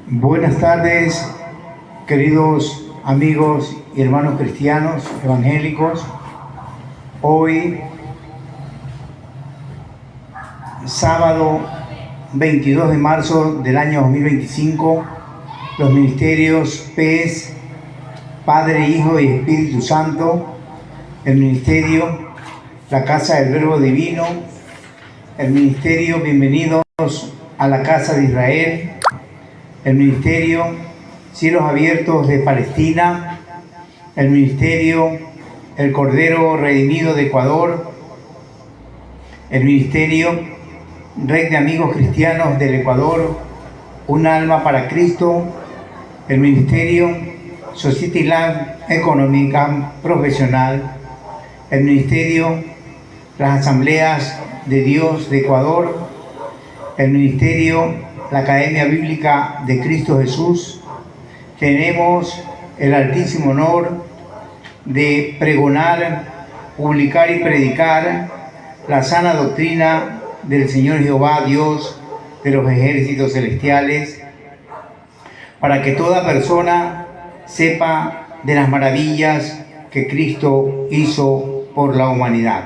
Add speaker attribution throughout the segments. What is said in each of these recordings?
Speaker 1: Buenas tardes, queridos amigos y hermanos cristianos evangélicos. Hoy, sábado 22 de marzo del año 2025, los ministerios PES, Padre, Hijo y Espíritu Santo, el ministerio La Casa del Verbo Divino, el ministerio Bienvenidos a la Casa de Israel, el ministerio Cielos Abiertos de Palestina, el ministerio El Cordero Redimido de Ecuador, el ministerio Red de Amigos Cristianos del Ecuador, Un Alma para Cristo, el ministerio Society Lab Económica Profesional, el ministerio Las Asambleas de Dios de Ecuador, el ministerio la Academia Bíblica de Cristo Jesús. Tenemos el altísimo honor de pregonar, publicar y predicar la sana doctrina del Señor Jehová, Dios de los ejércitos celestiales, para que toda persona sepa de las maravillas que Cristo hizo por la humanidad.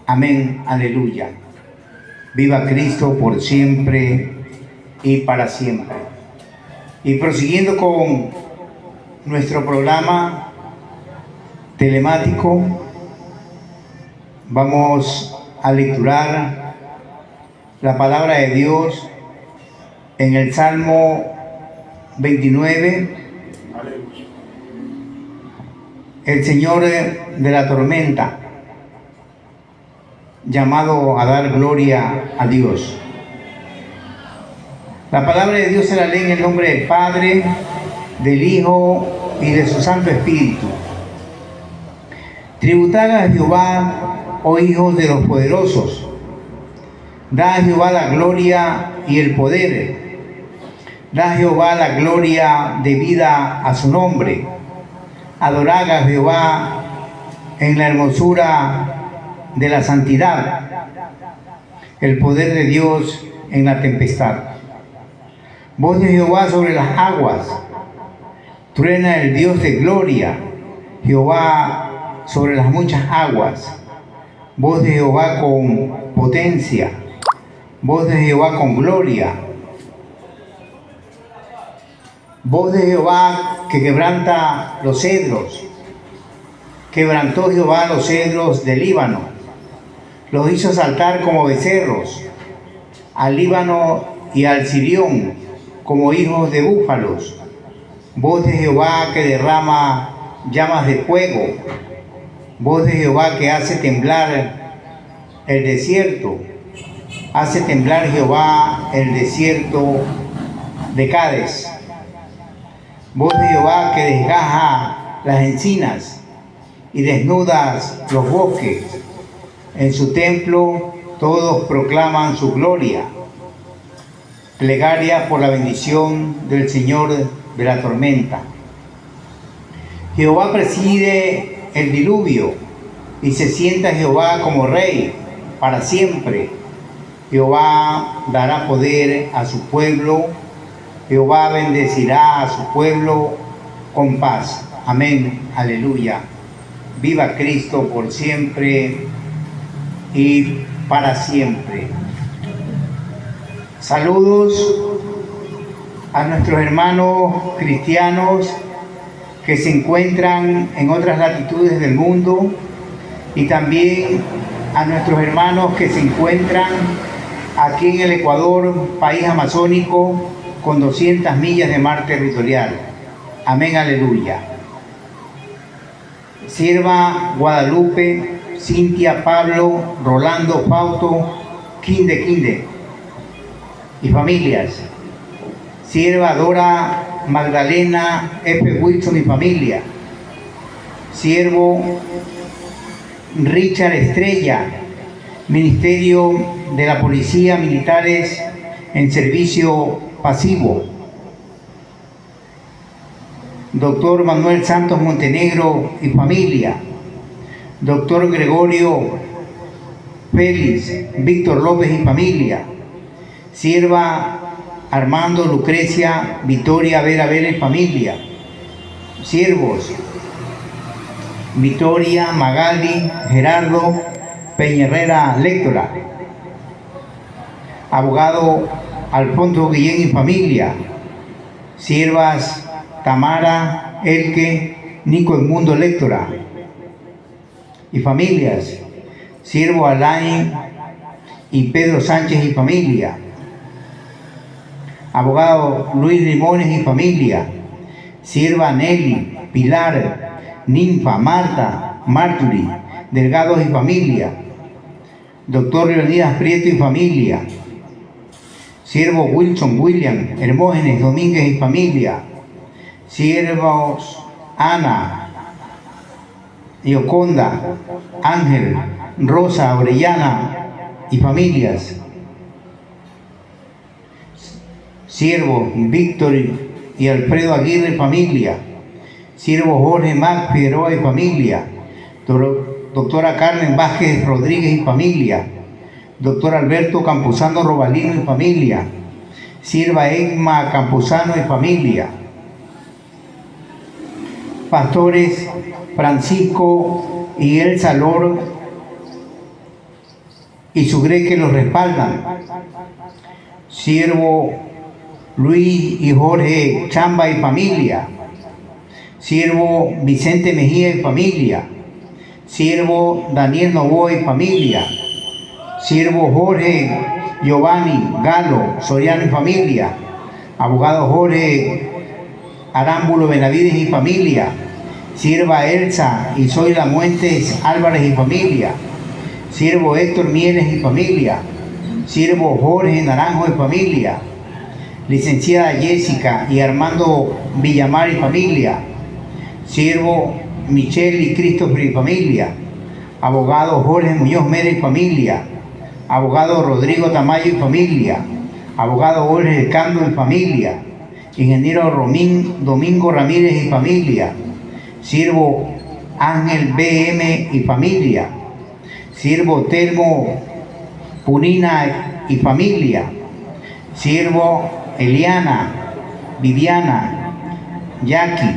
Speaker 1: Amén, aleluya. Viva Cristo por siempre y para siempre. Y prosiguiendo con nuestro programa telemático, vamos a lecturar la palabra de Dios en el Salmo 29. El Señor de la tormenta, llamado a dar gloria a Dios. La palabra de Dios se la lee en el nombre del Padre, del Hijo y de su Santo Espíritu. Tributad a Jehová, oh hijos de los poderosos. Da a Jehová la gloria y el poder. Da a Jehová la gloria debida a su nombre. Adorad a Jehová en la hermosura de la santidad. El poder de Dios en la tempestad. Voz de Jehová sobre las aguas, truena el Dios de gloria, Jehová sobre las muchas aguas. Voz de Jehová con potencia, voz de Jehová con gloria. Voz de Jehová que quebranta los cedros. Quebrantó Jehová los cedros del Líbano, los hizo saltar como becerros, al Líbano y al Sirión, como hijos de búfalos. Voz de Jehová que derrama llamas de fuego. Voz de Jehová que hace temblar el desierto. Hace temblar Jehová el desierto de Cades. Voz de Jehová que desgaja las encinas y desnudas los bosques. En su templo todos proclaman su gloria. Plegaria por la bendición del Señor de la tormenta. Jehová preside el diluvio y se sienta Jehová como rey para siempre. Jehová dará poder a su pueblo. Jehová bendecirá a su pueblo con paz. Amén, aleluya. Viva Cristo por siempre y para siempre. Saludos a nuestros hermanos cristianos que se encuentran en otras latitudes del mundo y también a nuestros hermanos que se encuentran aquí en el Ecuador, país amazónico con 200 millas de mar territorial. Amén, aleluya. Sierva Guadalupe, Cintia, Pablo, Rolando, Fausto, Quinde y familias. Sierva Dora, Magdalena, F. Wilson y familia. Siervo Richard Estrella, Ministerio de la Policía Militares en Servicio Pasivo. Doctor Manuel Santos Montenegro y familia. Doctor Gregorio Félix, Víctor López y familia. Sierva Armando, Lucrecia, Victoria, Vera y familia. Siervos: Victoria, Magali, Gerardo, Peña Lectora. Abogado Alfonso Guillén y familia. Siervas: Tamara, Elke, Nico Edmundo Lectora y familias. Siervo Alain y Pedro Sánchez y familia. Abogado Luis Limones y familia. Sierva Nelly, Pilar, Ninfa, Marta, Marturi, Delgados y familia. Doctor Leonidas Prieto y familia. Siervo Wilson, William, Hermógenes, Domínguez y familia. Siervos Ana, Yoconda, Ángel, Rosa, Orellana y familias. Siervos Víctor y Alfredo Aguirre, familia. Siervo Jorge Mac Figueroa y familia. Doctora Carmen Vázquez Rodríguez y familia. Doctor Alberto Campuzano Robalino y familia. Sierva Egma Campuzano y familia. Pastores Francisco y Elsa Lor y su grey que los respaldan. Siervo Luis y Jorge Chamba y familia. Siervo Vicente Mejía y familia. Siervo Daniel Novoa y familia. Siervo Jorge Giovanni Galo Soriano y familia. Abogado Jorge Arámbulo Benavides y familia. Sierva Elsa y Zoila Muentes Álvarez y familia. Siervo Héctor Mieles y familia. Siervo Jorge Naranjo y familia. Licenciada Jessica y Armando Villamar y familia. Siervo Michelle y Christopher y familia. Abogado Jorge Muñoz Mera y familia. Abogado Rodrigo Tamayo y familia. Abogado Jorge Cando y familia. Ingeniero Domingo Ramírez y familia. Siervo Ángel BM y familia. Siervo Telmo Punina y familia. Siervo Eliana, Viviana, Jackie,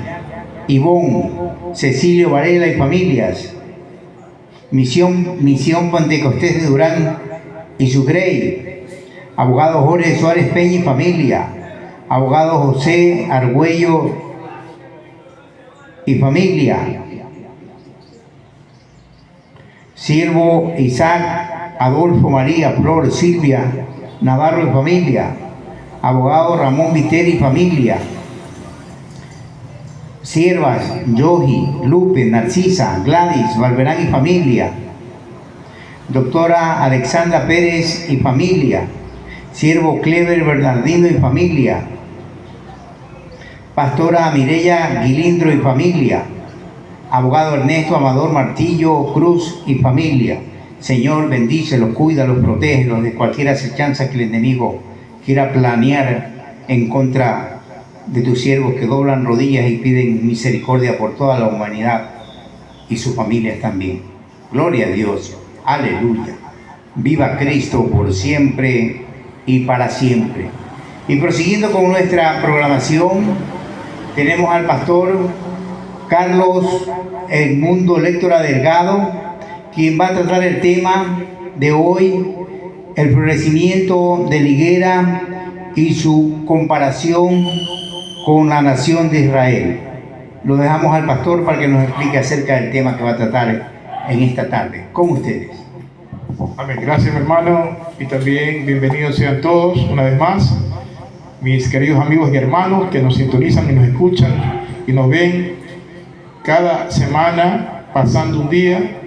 Speaker 1: Ivonne, Cecilio Varela y familias. Misión Pentecostés de Durán y su grey. Abogado Jorge Suárez Peña y familia. Abogado José Argüello y familia. Siervo Isaac Adolfo María Flor Silvia Navarro y familia. Abogado Ramón Viteri y familia. Siervas Yogi, Lupe, Narcisa, Gladys, Valverán y familia. Doctora Alexandra Pérez y familia. Siervo Clever Bernardino y familia. Pastora Mireya Guilindro y familia. Abogado Ernesto Amador Martillo Cruz y familia. Señor, bendícelos, cuídalos, protégelos de cualquier acechanza que el enemigo quiera planear en contra de tus siervos que doblan rodillas y piden misericordia por toda la humanidad y sus familias también. Gloria a Dios. Aleluya. Viva Cristo por siempre y para siempre. Y prosiguiendo con nuestra programación, tenemos al pastor Carlos Edmundo Lectora Delgado, quien va a tratar el tema de hoy, el florecimiento de la higuera y su comparación con la nación de Israel. Lo dejamos al pastor para que nos explique acerca del tema que va a tratar en esta tarde. Con ustedes.
Speaker 2: Amén. Gracias, mi hermano, y también bienvenidos sean todos una vez más, mis queridos amigos y hermanos que nos sintonizan y nos escuchan y nos ven cada semana, pasando un día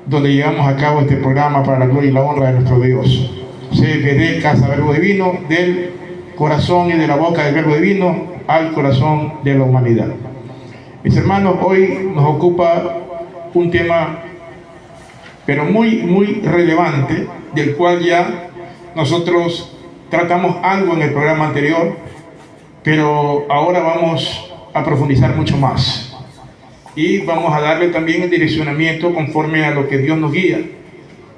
Speaker 2: donde llevamos a cabo este programa para la gloria y la honra de nuestro Dios. CPD, Casa Verbo Divino, del corazón y de la boca del Verbo Divino al corazón de la humanidad. Mis hermanos, hoy nos ocupa un tema pero muy relevante, del cual ya nosotros tratamos algo en el programa anterior, pero ahora vamos a profundizar mucho más y vamos a darle también el direccionamiento conforme a lo que Dios nos guía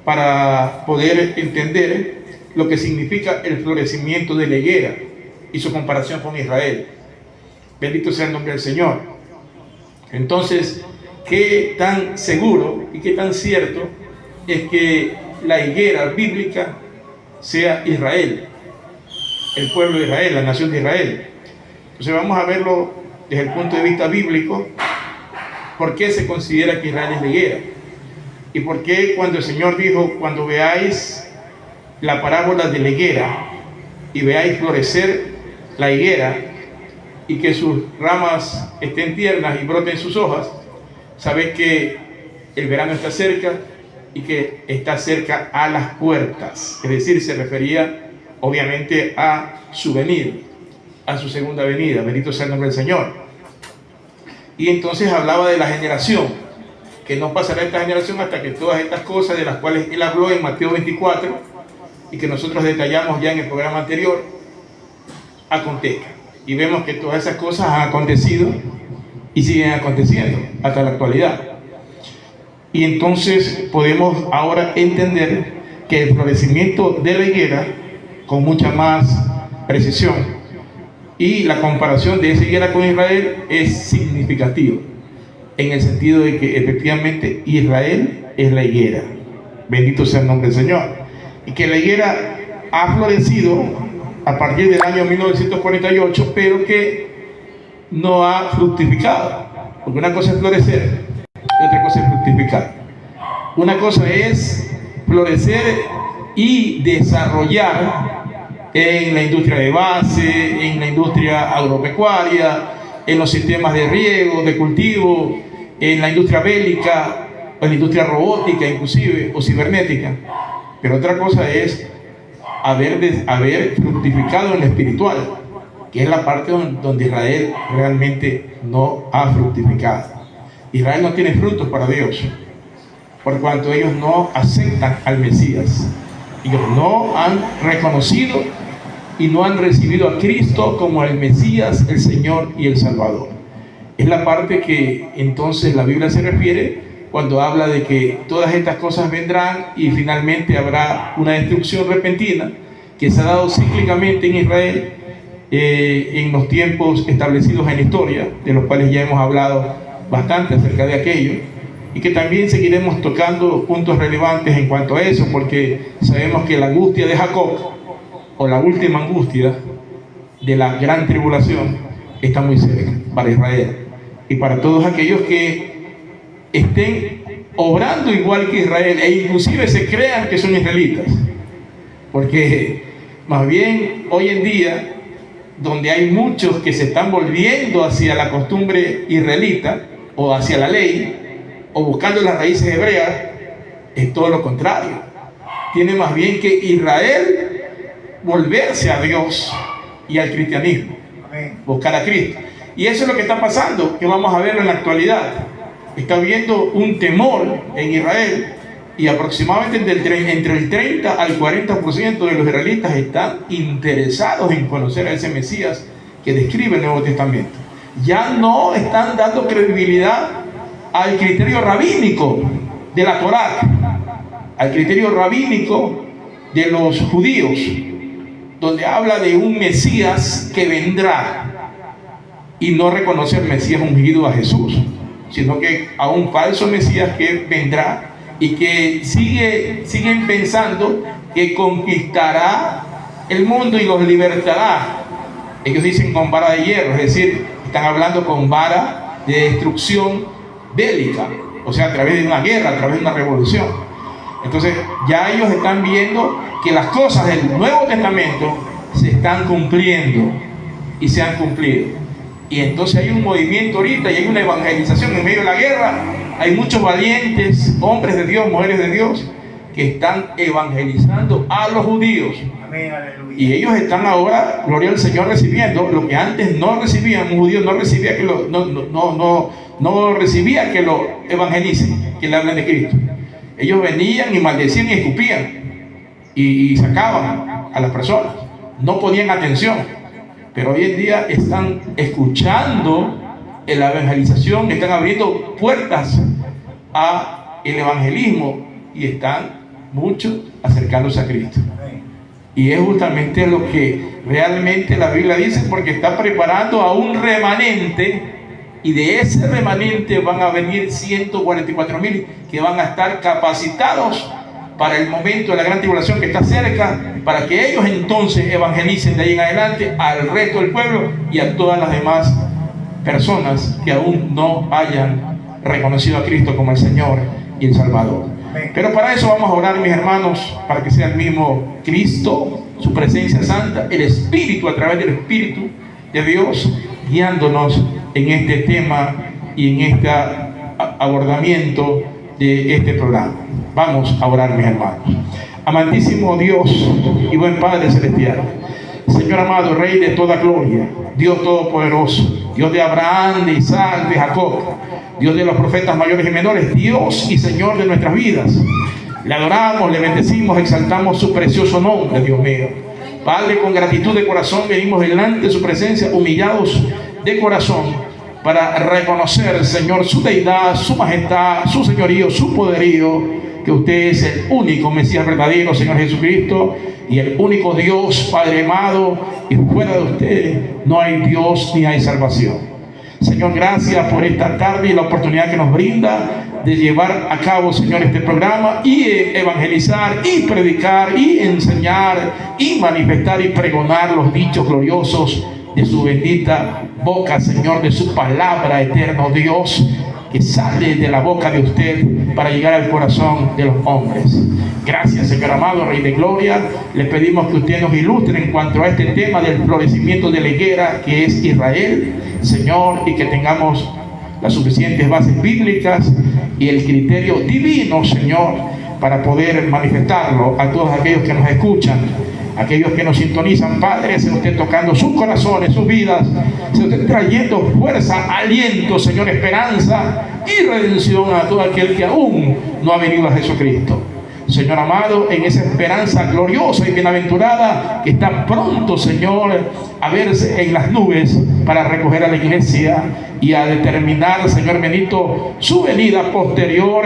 Speaker 2: para poder entender lo que significa el florecimiento de la higuera hizo comparación con Israel. Bendito sea el nombre del Señor. Entonces, qué tan seguro y qué tan cierto es que la higuera bíblica sea Israel, el pueblo de Israel, la nación de Israel. Entonces vamos a verlo desde el punto de vista bíblico. ¿Por qué se considera que Israel es la higuera? ¿Y por qué cuando el Señor dijo, cuando veáis la parábola de la higuera y veáis florecer la higuera y que sus ramas estén tiernas y broten sus hojas, sabéis que el verano está cerca y que está cerca a las puertas? Es decir, se refería obviamente a su venida, a su segunda venida. Bendito sea el nombre del Señor. Y entonces hablaba de la generación, que no pasará esta generación hasta que todas estas cosas de las cuales él habló en Mateo 24 y que nosotros detallamos ya en el programa anterior, acontezcan. Y vemos que todas esas cosas han acontecido y siguen aconteciendo hasta la actualidad. Y entonces podemos ahora entender que el florecimiento de la higuera, con mucha más precisión, y la comparación de esa higuera con Israel es significativa, en el sentido de que efectivamente Israel es la higuera. Bendito sea el nombre del Señor. Y que la higuera ha florecido a partir del año 1948, pero que no ha fructificado. Porque una cosa es florecer y otra cosa es fructificar. Una cosa es florecer y desarrollar en la industria de base, en la industria agropecuaria, en los sistemas de riego, de cultivo, en la industria bélica, o en la industria robótica inclusive, o cibernética. Pero otra cosa es haber fructificado en lo espiritual, que es la parte donde Israel realmente no ha fructificado. Israel no tiene frutos para Dios, por cuanto ellos no aceptan al Mesías. Ellos no han reconocido y no han recibido a Cristo como el Mesías, el Señor y el Salvador. Es la parte que entonces la Biblia se refiere cuando habla de que todas estas cosas vendrán y finalmente habrá una destrucción repentina que se ha dado cíclicamente en Israel en los tiempos establecidos en la historia, de los cuales ya hemos hablado bastante acerca de aquello, y que también seguiremos tocando puntos relevantes en cuanto a eso, porque sabemos que la angustia de Jacob, o la última angustia de la gran tribulación, está muy cerca para Israel y para todos aquellos que estén obrando igual que Israel e inclusive se crean que son israelitas, porque más bien hoy en día, donde hay muchos que se están volviendo hacia la costumbre israelita o hacia la ley o buscando las raíces hebreas, es todo lo contrario. Tiene más bien que Israel volverse a Dios y al cristianismo, buscar a Cristo. Y eso es lo que está pasando, que vamos a verlo en la actualidad. Está habiendo un temor en Israel y aproximadamente entre el 30 al 40% de los israelitas están interesados en conocer a ese Mesías que describe el Nuevo Testamento. Ya no están dando credibilidad al criterio rabínico de la Torá, al criterio rabínico de los judíos, donde habla de un Mesías que vendrá, y no reconoce al Mesías ungido, a Jesús, sino que a un falso Mesías que vendrá y que siguen pensando que conquistará el mundo y los libertará. Ellos dicen con vara de hierro, es decir, están hablando con vara de destrucción bélica, o sea, a través de una guerra, a través de una revolución. Entonces ya ellos están viendo que las cosas del Nuevo Testamento se están cumpliendo y se han cumplido. Y entonces hay un movimiento ahorita y hay una evangelización en medio de la guerra. Hay muchos valientes, hombres de Dios, mujeres de Dios, que están evangelizando a los judíos.
Speaker 1: Amén, aleluya.
Speaker 2: Y ellos están ahora, gloria al Señor, recibiendo lo que antes no recibían. Un judío no recibía que no recibía que lo evangelicen, que le hablen de Cristo. Ellos venían y maldecían y escupían y sacaban a las personas. No ponían atención. Pero hoy en día están escuchando la evangelización, están abriendo puertas al evangelismo y están muchos acercándose a Cristo. Y es justamente lo que realmente la Biblia dice, porque está preparando a un remanente, y de ese remanente van a venir 144,000 que van a estar capacitados para el momento de la gran tribulación que está cerca, para que ellos entonces evangelicen de ahí en adelante al resto del pueblo y a todas las demás personas que aún no hayan reconocido a Cristo como el Señor y el Salvador. Pero para eso vamos a orar, mis hermanos, para que sea el mismo Cristo, su presencia santa, el Espíritu, a través del Espíritu de Dios, guiándonos en este tema y en este abordamiento de este programa. Vamos a orar, mis hermanos. Amantísimo Dios y buen Padre Celestial, Señor amado, Rey de toda gloria, Dios todopoderoso, Dios de Abraham, de Isaac, de Jacob, Dios de los profetas mayores y menores, Dios y Señor de nuestras vidas. Le adoramos, le bendecimos, exaltamos su precioso nombre, Dios mío. Padre, con gratitud de corazón venimos delante de su presencia, humillados de corazón, para reconocer, Señor, su deidad, su majestad, su señorío, su poderío, que usted es el único Mesías verdadero, Señor Jesucristo, y el único Dios, Padre amado, y fuera de usted no hay Dios ni hay salvación. Señor, gracias por esta tarde y la oportunidad que nos brinda de llevar a cabo, Señor, este programa y evangelizar y predicar y enseñar y manifestar y pregonar los dichos gloriosos de su bendita boca, Señor, de su palabra, eterno Dios, que sale de la boca de usted para llegar al corazón de los hombres. Gracias, Señor amado, Rey de Gloria. Le pedimos que usted nos ilustre en cuanto a este tema del florecimiento de la higuera, que es Israel, Señor, y que tengamos las suficientes bases bíblicas y el criterio divino, Señor, para poder manifestarlo a todos aquellos que nos escuchan, aquellos que nos sintonizan. Padre, sea usted tocando sus corazones, sus vidas, sea usted trayendo fuerza, aliento, Señor, esperanza y redención a todo aquel que aún no ha venido a Jesucristo. Señor amado, en esa esperanza gloriosa y bienaventurada que está pronto, Señor, a verse en las nubes para recoger a la iglesia y a determinar, Señor bendito, su venida posterior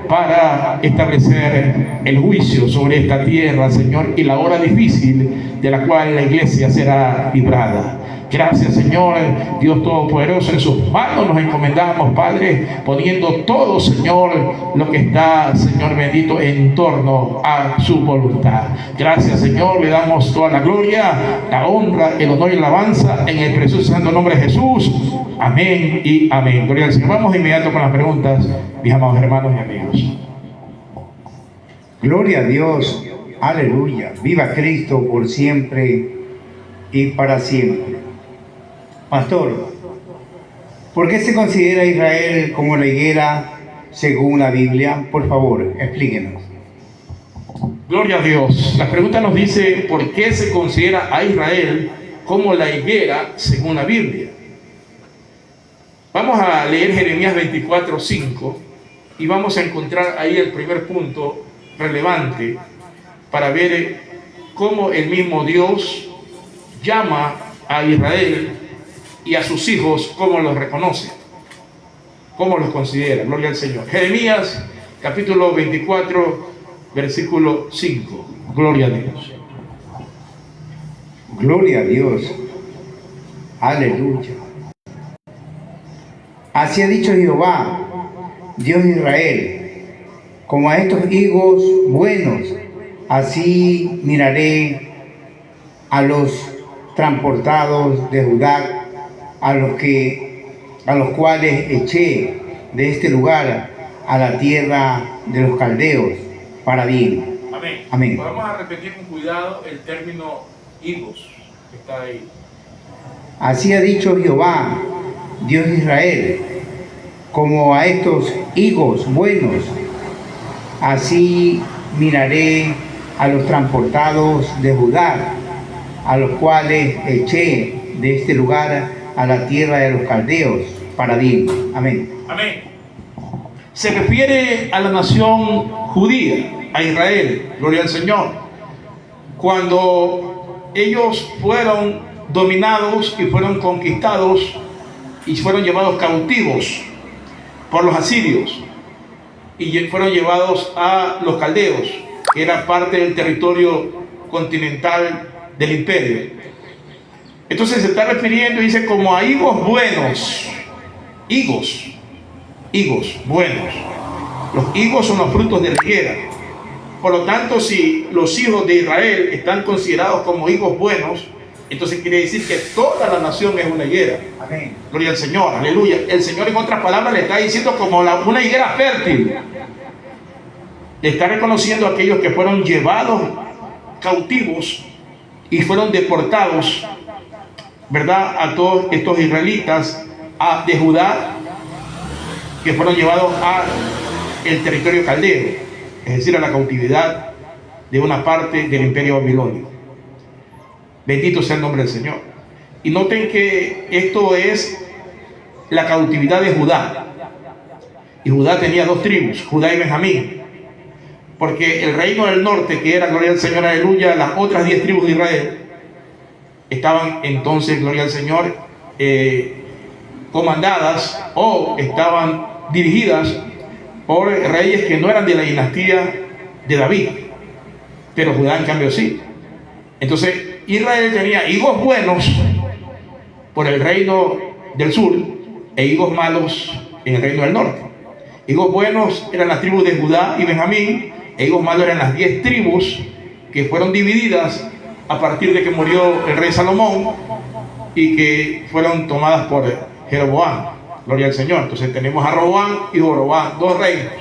Speaker 2: para establecer el juicio sobre esta tierra, Señor, y la hora difícil de la cual la iglesia será librada. Gracias, Señor, Dios Todopoderoso, en sus manos nos encomendamos, Padre, poniendo todo, Señor, lo que está, Señor bendito, en torno a su voluntad. Gracias, Señor, le damos toda la gloria, la honra, el honor y la alabanza en el precioso santo nombre de Jesús. Amén y amén. Gloria al Señor. Vamos de inmediato con las preguntas, mis amados hermanos y amigos.
Speaker 1: Gloria a Dios, aleluya, viva Cristo por siempre y para siempre. Pastor, ¿por qué se considera Israel como la higuera según la Biblia? Por favor, explíquenos.
Speaker 2: Gloria a Dios. La pregunta nos dice, ¿por qué se considera a Israel como la higuera según la Biblia? Vamos a leer Jeremías 24:5 y vamos a encontrar ahí el primer punto relevante para ver cómo el mismo Dios llama a Israel y a sus hijos, cómo los reconoce, cómo los considera. Gloria al Señor. Jeremías capítulo 24 versículo 5. Gloria a Dios.
Speaker 1: Gloria a Dios, aleluya. Así ha dicho Jehová, Dios de Israel, como a estos higos buenos, así miraré a los transportados de Judá, a los cuales eché de este lugar a la tierra de los caldeos para bien.
Speaker 2: Amén.
Speaker 1: Amén.
Speaker 2: Vamos a repetir con cuidado el término higos que está ahí.
Speaker 1: Así ha dicho Jehová, Dios de Israel, como a estos higos buenos, así miraré a los transportados de Judá, a los cuales eché de este lugar a la tierra de los caldeos para bien. Amén.
Speaker 2: Amén. Se refiere a la nación judía, a Israel, gloria al Señor, cuando ellos fueron dominados y fueron conquistados y fueron llevados cautivos por los asirios y fueron llevados a los caldeos, que era parte del territorio continental del imperio. Entonces se está refiriendo, dice, como a higos buenos. Higos buenos. Los higos son los frutos de la higuera. Por lo tanto, si los hijos de Israel están considerados como higos buenos, entonces quiere decir que toda la nación es una higuera.
Speaker 1: Amén.
Speaker 2: Gloria al Señor, aleluya. El Señor, en otras palabras, le está diciendo como una higuera fértil. Le está reconociendo a aquellos que fueron llevados cautivos y fueron deportados, ¿verdad?, a todos estos israelitas de Judá, que fueron llevados al territorio caldeo, es decir, a la cautividad de una parte del imperio babilonio. Bendito sea el nombre del Señor. Y noten que esto es la cautividad de Judá. Y Judá tenía dos tribus, Judá y Benjamín. Porque el reino del norte, que era, gloria al Señor, aleluya, las otras 10 tribus de Israel, estaban entonces, gloria al Señor, comandadas o estaban dirigidas por reyes que no eran de la dinastía de David, pero Judá en cambio sí. Entonces Israel tenía higos buenos por el reino del sur e higos malos en el reino del norte. Higos buenos eran las tribus de Judá y Benjamín, e higos malos eran las 10 tribus que fueron divididas a partir de que murió el rey Salomón y que fueron tomadas por Jeroboam. Gloria al Señor. Entonces tenemos a Roboam y Joroboam, dos reinos.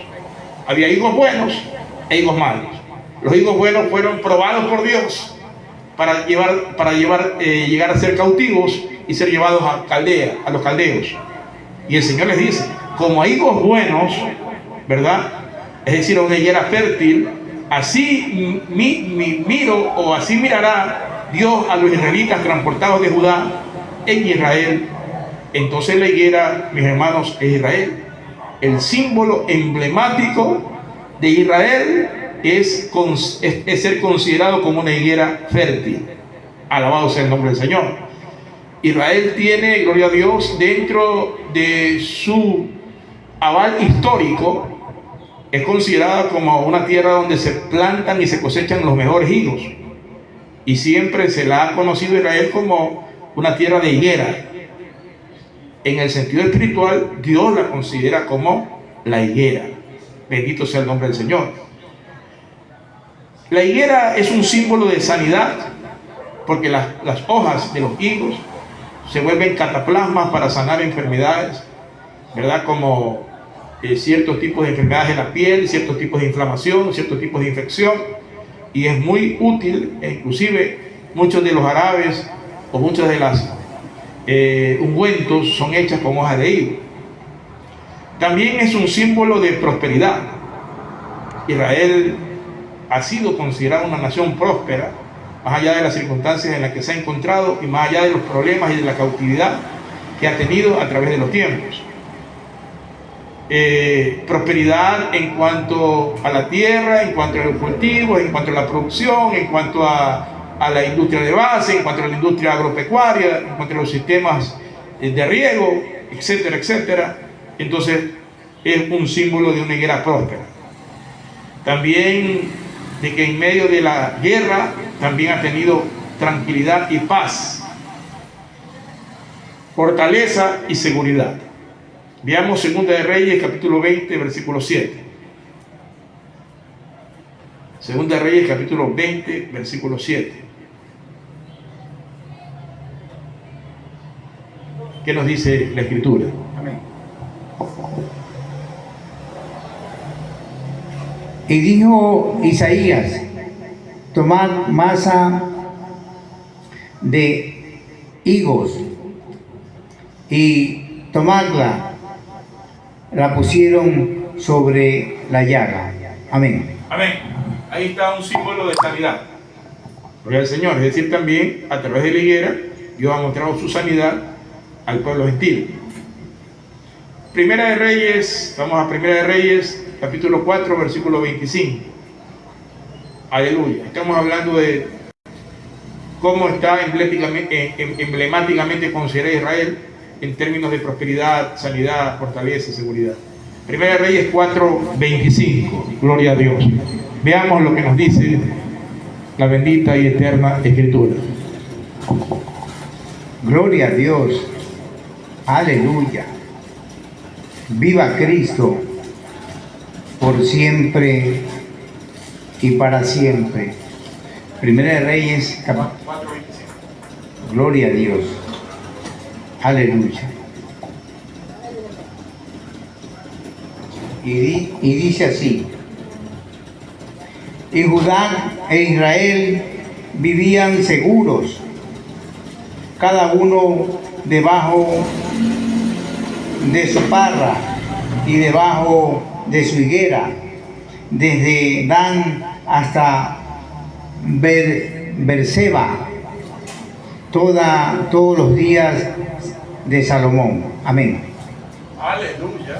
Speaker 2: Había higos buenos e higos malos. Los higos buenos fueron probados por Dios para llegar a ser cautivos y ser llevados a Caldea, a los caldeos. Y el Señor les dice, como a higos buenos, ¿verdad?, es decir, a una higuera fértil, así miro, o así mirará Dios a los israelitas transportados de Judá en Israel. Entonces la higuera, mis hermanos, es Israel. El símbolo emblemático de Israel es ser considerado como una higuera fértil. Alabado sea el nombre del Señor. Israel tiene, gloria a Dios, dentro de su aval histórico, es considerada como una tierra donde se plantan y se cosechan los mejores higos. Y siempre se la ha conocido Israel como una tierra de higuera. En el sentido espiritual, Dios la considera como la higuera. Bendito sea el nombre del Señor. La higuera es un símbolo de sanidad, porque las hojas de los higos se vuelven cataplasmas para sanar enfermedades, ¿verdad?, como ciertos tipos de enfermedades de la piel, ciertos tipos de inflamación, ciertos tipos de infección, y es muy útil. Inclusive muchos de los árabes o muchas de las ungüentos son hechas con hojas de higo. También es un símbolo de prosperidad. Israel ha sido considerada una nación próspera, más allá de las circunstancias en las que se ha encontrado y más allá de los problemas y de la cautividad que ha tenido a través de los tiempos. Prosperidad en cuanto a la tierra, en cuanto a los cultivos, en cuanto a la producción, en cuanto a la industria de base, en cuanto a la industria agropecuaria, en cuanto a los sistemas de riego, etcétera, etcétera. Entonces es un símbolo de una higuera próspera. También de que en medio de la guerra también ha tenido tranquilidad y paz, fortaleza y seguridad. Veamos 2 de Reyes, capítulo 20, versículo 7. 2 de Reyes, capítulo 20, versículo 7. ¿Qué nos dice la Escritura?
Speaker 1: Amén. Y dijo Isaías: tomad masa de higos y tomadla. La pusieron sobre la llaga. Amén.
Speaker 2: Amén. Ahí está un símbolo de sanidad. Gloria al Señor. Es decir, también a través de la higuera Dios ha mostrado su sanidad al pueblo gentil. Primera de Reyes, vamos a Primera de Reyes, capítulo 4, versículo 25. Aleluya. Estamos hablando de cómo está emblemáticamente considerada Israel en términos de prosperidad, sanidad, fortaleza y seguridad. Primera de Reyes 4, 25. Gloria a Dios. Veamos lo que nos dice la bendita y eterna Escritura.
Speaker 1: Gloria a Dios. Aleluya. Viva Cristo por siempre y para siempre. Primera de Reyes, gloria a Dios. Aleluya. Y dice así: y Judá e Israel vivían seguros, cada uno debajo de su parra y debajo de su higuera, desde Dan hasta Berseba, todos los días de Salomón. Amén.
Speaker 2: Aleluya.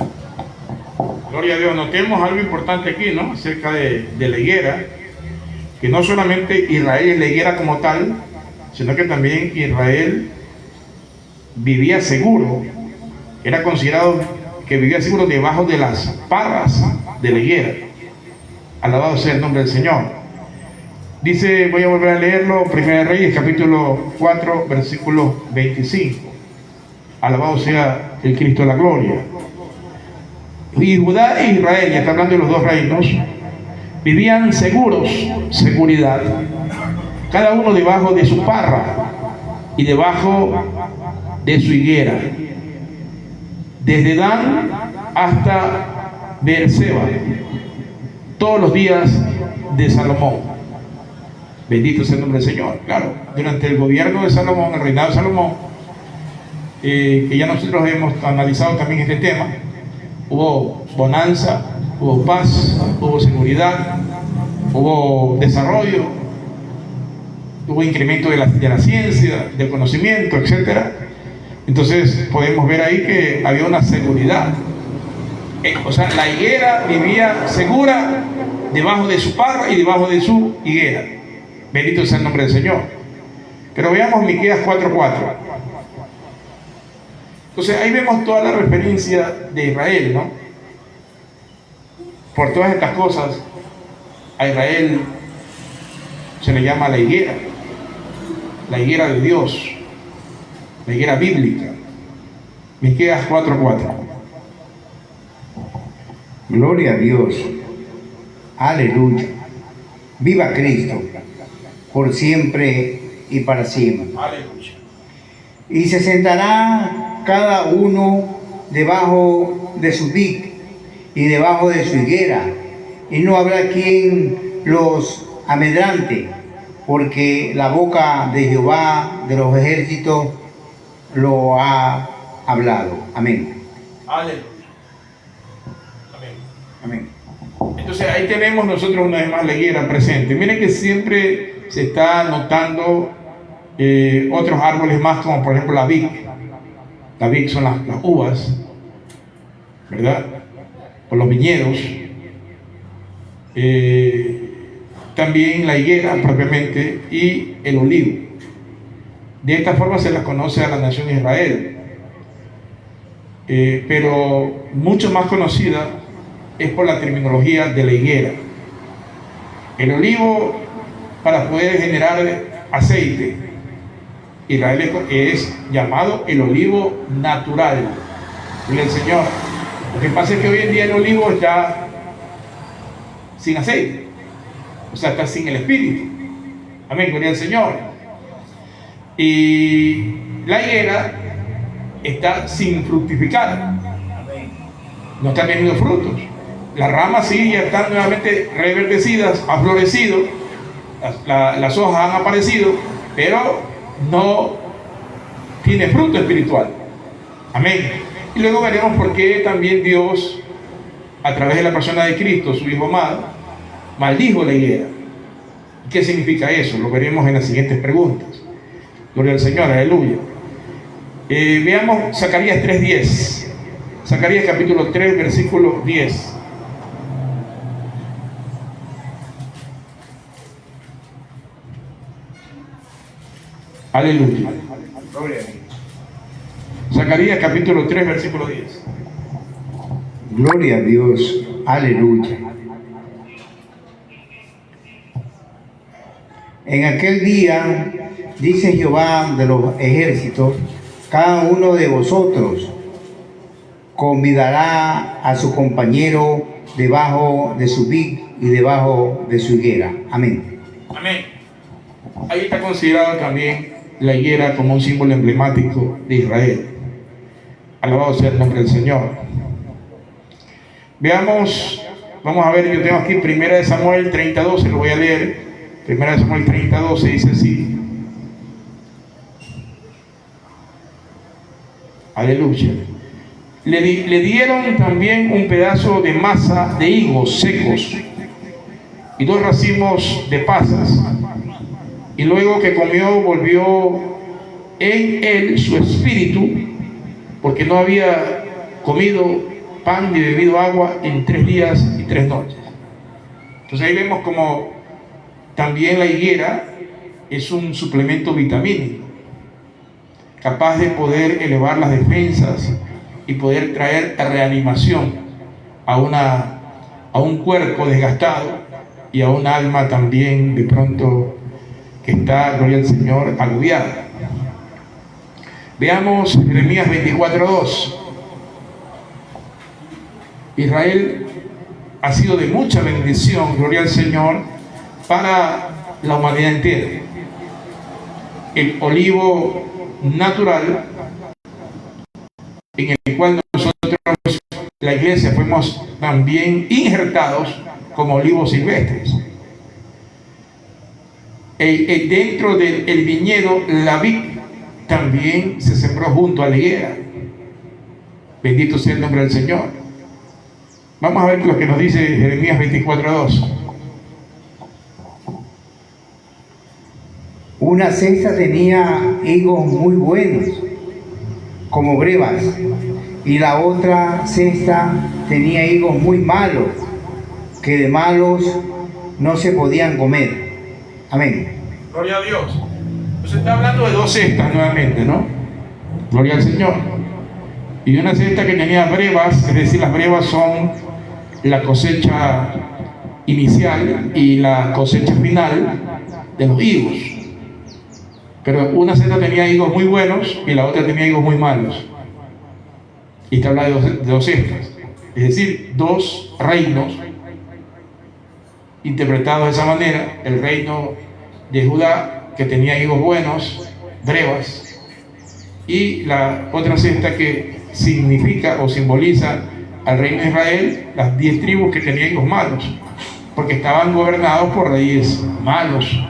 Speaker 2: Gloria a Dios. Notemos algo importante aquí, ¿no? Acerca de la higuera, que no solamente Israel es la higuera como tal, sino que también Israel vivía seguro, era considerado que vivía seguro debajo de las parras de la higuera. Alabado sea el nombre del Señor. Dice, voy a volver a leerlo, Primera de Reyes, capítulo 4, versículo 25. Alabado sea el Cristo de la gloria. Y Judá e Israel, ya está hablando de los dos reinos, vivían seguros, seguridad, cada uno debajo de su parra y debajo de su higuera, desde Dan hasta Beerseba, todos los días de Salomón. Bendito sea el nombre del Señor. Claro, durante el gobierno de Salomón, el reinado de Salomón, que ya nosotros hemos analizado también este tema, hubo bonanza, hubo paz, hubo seguridad, hubo desarrollo, hubo incremento de la ciencia, del conocimiento, etc. Entonces podemos ver ahí que había una seguridad. O sea, la higuera vivía segura debajo de su parra y debajo de su higuera. Bendito sea el nombre del Señor. Pero veamos Miqueas 4:4. Entonces ahí vemos toda la referencia de Israel, ¿no? Por todas estas cosas, a Israel se le llama la higuera de Dios, la higuera bíblica. Miqueas 4:4.
Speaker 1: Gloria a Dios. Aleluya. Viva Cristo por siempre y para siempre.
Speaker 2: Aleluya.
Speaker 1: Y se sentará cada uno debajo de su vid y debajo de su higuera, y no habrá quien los amedrante, porque la boca de Jehová de los ejércitos lo ha hablado. Amén.
Speaker 2: Aleluya. Amén.
Speaker 1: Amén.
Speaker 2: Entonces ahí tenemos nosotros una vez más la higuera presente. Miren que siempre se está notando otros árboles más, como por ejemplo la vid. La vid son las uvas, ¿verdad? O los viñedos. También la higuera propiamente y el olivo. De esta forma se las conoce a la nación de Israel. Pero mucho más conocida es por la terminología de la higuera. El olivo, para poder generar aceite, Israel es llamado el olivo natural. Gloria al Señor. Lo que pasa es que hoy en día el olivo está sin aceite, o sea, está sin el espíritu. Amén, gloria al Señor. Y la higuera está sin fructificar, no está teniendo frutos. Las ramas sí ya están nuevamente reverdecidas, han florecido, las hojas han aparecido, pero no tiene fruto espiritual. Amén. Y luego veremos por qué también Dios, a través de la persona de Cristo, su Hijo amado, maldijo la higuera. ¿Qué significa eso? Lo veremos en las siguientes preguntas. Gloria al Señor, aleluya. Veamos Zacarías 3:10. Zacarías capítulo 3, versículo 10. Aleluya. Zacarías capítulo 3, versículo 10.
Speaker 1: Gloria a Dios. Aleluya. En aquel día, dice Jehová de los ejércitos, cada uno de vosotros convidará a su compañero debajo de su vid y debajo de su higuera. Amén.
Speaker 2: Amén. Ahí está considerado también la higuera como un símbolo emblemático de Israel. Alabado sea el nombre del Señor. Veamos, vamos a ver, yo tengo aquí 1 Samuel 30:12, lo voy a leer. 1 Samuel 30:12 dice así. Aleluya. Le dieron también un pedazo de masa de higos secos y 2 racimos de pasas. Y luego que comió, volvió en él su espíritu, porque no había comido pan ni bebido agua en 3 días y 3 noches. Entonces ahí vemos como también la higuera es un suplemento vitamínico, capaz de poder elevar las defensas y poder traer reanimación a un cuerpo desgastado y a un alma también de pronto que está, gloria al Señor, agobiada. Veamos Jeremías 24:2. Israel ha sido de mucha bendición, gloria al Señor, para la humanidad entera. El olivo natural en el cual nosotros, la iglesia, fuimos también injertados como olivos silvestres. Dentro del viñedo, la vid también se sembró junto a la higuera. Bendito sea el nombre del Señor. Vamos a ver lo que nos dice Jeremías 24:2.
Speaker 1: Una cesta tenía higos muy buenos, como brevas, y la otra cesta tenía higos muy malos, que de malos no se podían comer. Amén.
Speaker 2: Gloria a Dios. Entonces está hablando de 2 cestas nuevamente, ¿no? Gloria al Señor. Y una cesta que tenía brevas, es decir, las brevas son la cosecha inicial y la cosecha final de los higos. Pero una cesta tenía higos muy buenos y la otra tenía higos muy malos. Y está hablando de 2 cestas. Es decir, 2 reinos interpretados de esa manera. El reino de Judá, que tenía higos buenos, brevas, y la otra cesta que significa o simboliza al reino de Israel, las 10 tribus que tenían higos malos, porque estaban gobernados por reyes malos,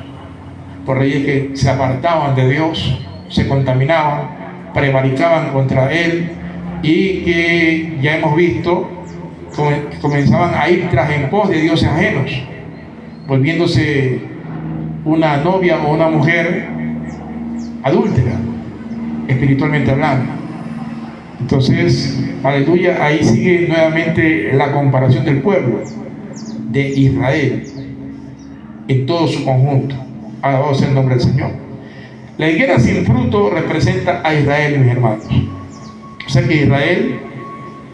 Speaker 2: por reyes que se apartaban de Dios, se contaminaban, prevaricaban contra Él, y que ya hemos visto comenzaban a ir tras en pos de dioses ajenos, volviéndose una novia o una mujer adúltera, espiritualmente hablando. Entonces, aleluya, ahí sigue nuevamente la comparación del pueblo de Israel en todo su conjunto. Alabado sea el nombre del Señor. La higuera sin fruto representa a Israel, mis hermanos. O sea que Israel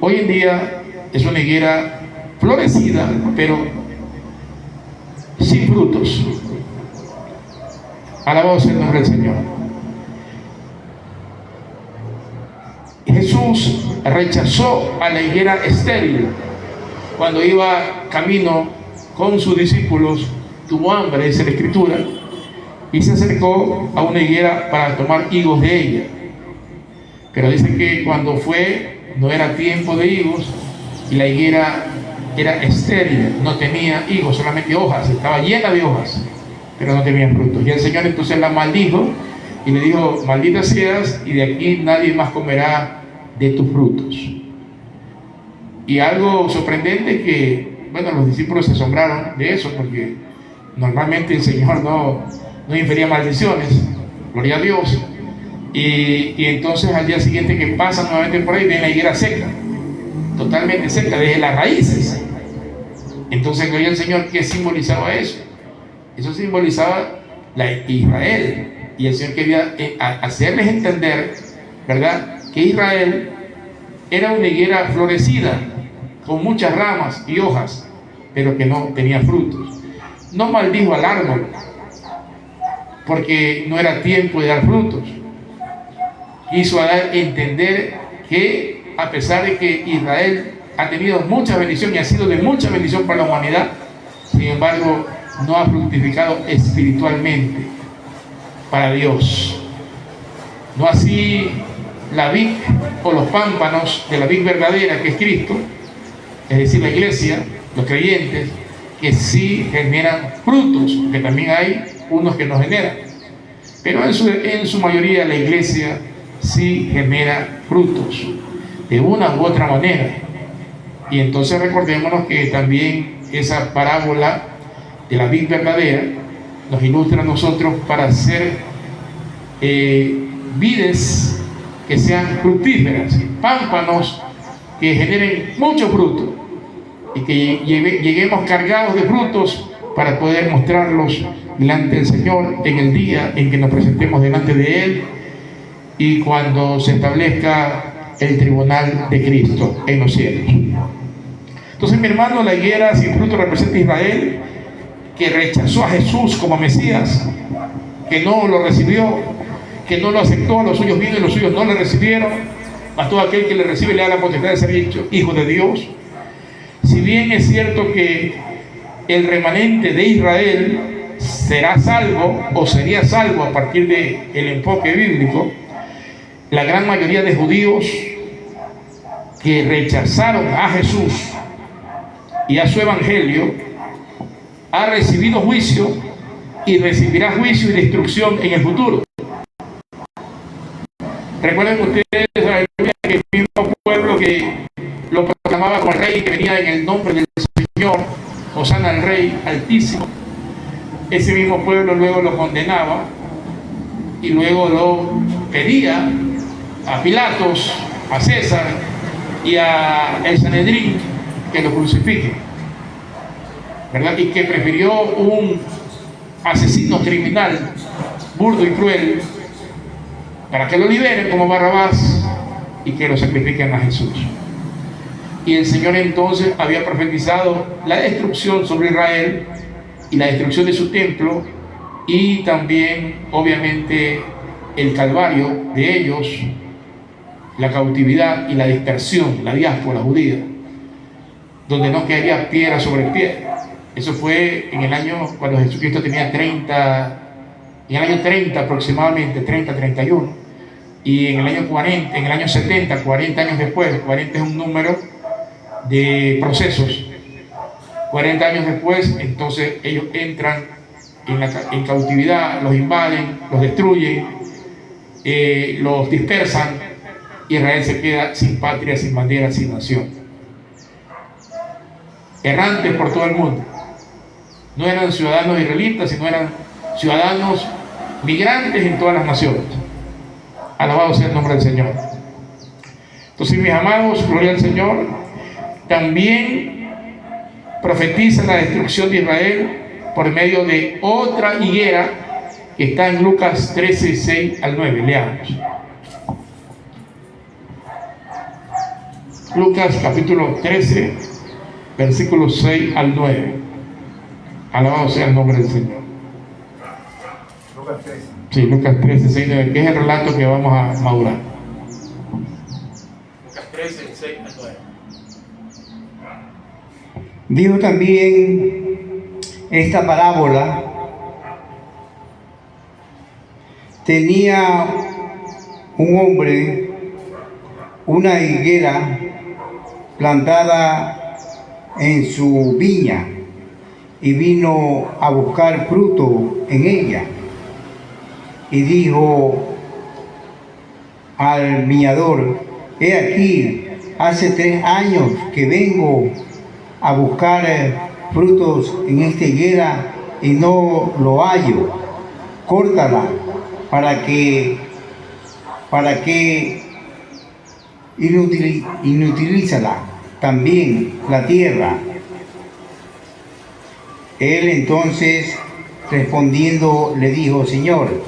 Speaker 2: hoy en día es una higuera florecida, pero sin frutos. Alabado sea el nombre del Señor. Jesús rechazó a la higuera estéril cuando iba camino con sus discípulos, tuvo hambre, dice la Escritura, y se acercó a una higuera para tomar higos de ella. Pero dice que cuando fue, no era tiempo de higos, y la higuera era estéril, no tenía higos, solamente hojas, estaba llena de hojas, pero no tenía frutos. Y el Señor entonces la maldijo y le dijo: maldita seas, y de aquí nadie más comerá de tus frutos. Y algo sorprendente que, bueno, los discípulos se asombraron de eso, porque normalmente el Señor no infería maldiciones, gloria a Dios. Y entonces al día siguiente que pasan nuevamente por ahí, ven la higuera seca, totalmente seca, desde las raíces. Entonces, gloria al Señor, ¿qué simbolizaba eso? Eso simbolizaba la Israel. Y el Señor quería hacerles entender, ¿verdad?, que Israel era una higuera florecida, con muchas ramas y hojas, pero que no tenía frutos. No maldijo al árbol, porque no era tiempo de dar frutos. Quiso dar a entender que a pesar de que Israel ha tenido mucha bendición y ha sido de mucha bendición para la humanidad, sin embargo no ha fructificado espiritualmente para Dios. No así la vid o los pámpanos de la vid verdadera, que es Cristo, es decir, la iglesia, los creyentes, que sí generan frutos, que también hay unos que no generan, pero en su mayoría la iglesia sí genera frutos de una u otra manera. Y entonces recordémonos que también esa parábola de la vid verdadera nos ilustra a nosotros para ser vides que sean fructíferas, pámpanos que generen mucho fruto y que lleguemos cargados de frutos para poder mostrarlos delante del Señor en el día en que nos presentemos delante de Él y cuando se establezca el tribunal de Cristo en los cielos. Entonces, mi hermano, la higuera sin fruto representa a Israel, que rechazó a Jesús como Mesías, que no lo recibió, que no lo aceptó. A los suyos vino y los suyos no le recibieron. A todo aquel que le recibe le da la potestad de ser hecho hijo de Dios. Si bien es cierto que el remanente de Israel será salvo o sería salvo a partir del enfoque bíblico, la gran mayoría de judíos que rechazaron a Jesús y a su evangelio ha recibido juicio y recibirá juicio y destrucción en el futuro. Recuerden ustedes que el mismo pueblo que lo proclamaba como rey, que venía en el nombre del Señor, Hosana al Rey Altísimo, ese mismo pueblo luego lo condenaba y luego lo pedía a Pilatos, a César y a el Sanedrín que lo crucifiquen, ¿verdad? Y que prefirió un asesino criminal burdo y cruel para que lo liberen como Barrabás y que lo sacrifiquen a Jesús. Y el Señor entonces había profetizado la destrucción sobre Israel y la destrucción de su templo y también obviamente el calvario de ellos, la cautividad y la dispersión, la diáspora judía, donde no quedaría piedra sobre piedra. Eso fue en el año cuando Jesucristo tenía 30, en el año 30 aproximadamente, 31, y en el año 40, en el año 70, 40 años después, 40 es un número de procesos, 40 años después, entonces ellos entran en cautividad, los invaden, los destruyen, los dispersan, y Israel se queda sin patria, sin bandera, sin nación, errantes por todo el mundo. No eran ciudadanos israelitas, sino eran ciudadanos migrantes en todas las naciones. Alabado sea el nombre del Señor. Entonces, mis amados, gloria al Señor. También profetiza la destrucción de Israel por medio de otra higuera que está en Lucas 13, 6 al 9. Leamos. Lucas capítulo 13, versículos 6 al 9. Alabado sea el nombre del Señor.
Speaker 1: Lucas 13.
Speaker 2: Sí, Lucas 13, 6, 9, que es el relato que vamos a madurar. Lucas 13, 6 al 9.
Speaker 1: Dijo también esta parábola: tenía un hombre una higuera plantada en su viña y vino a buscar fruto en ella, y dijo al viñador: he aquí, hace 3 años que vengo a buscar frutos en esta higuera y no lo hallo. Córtala, para que inutilízala también la tierra. Él entonces respondiendo le dijo: Señor,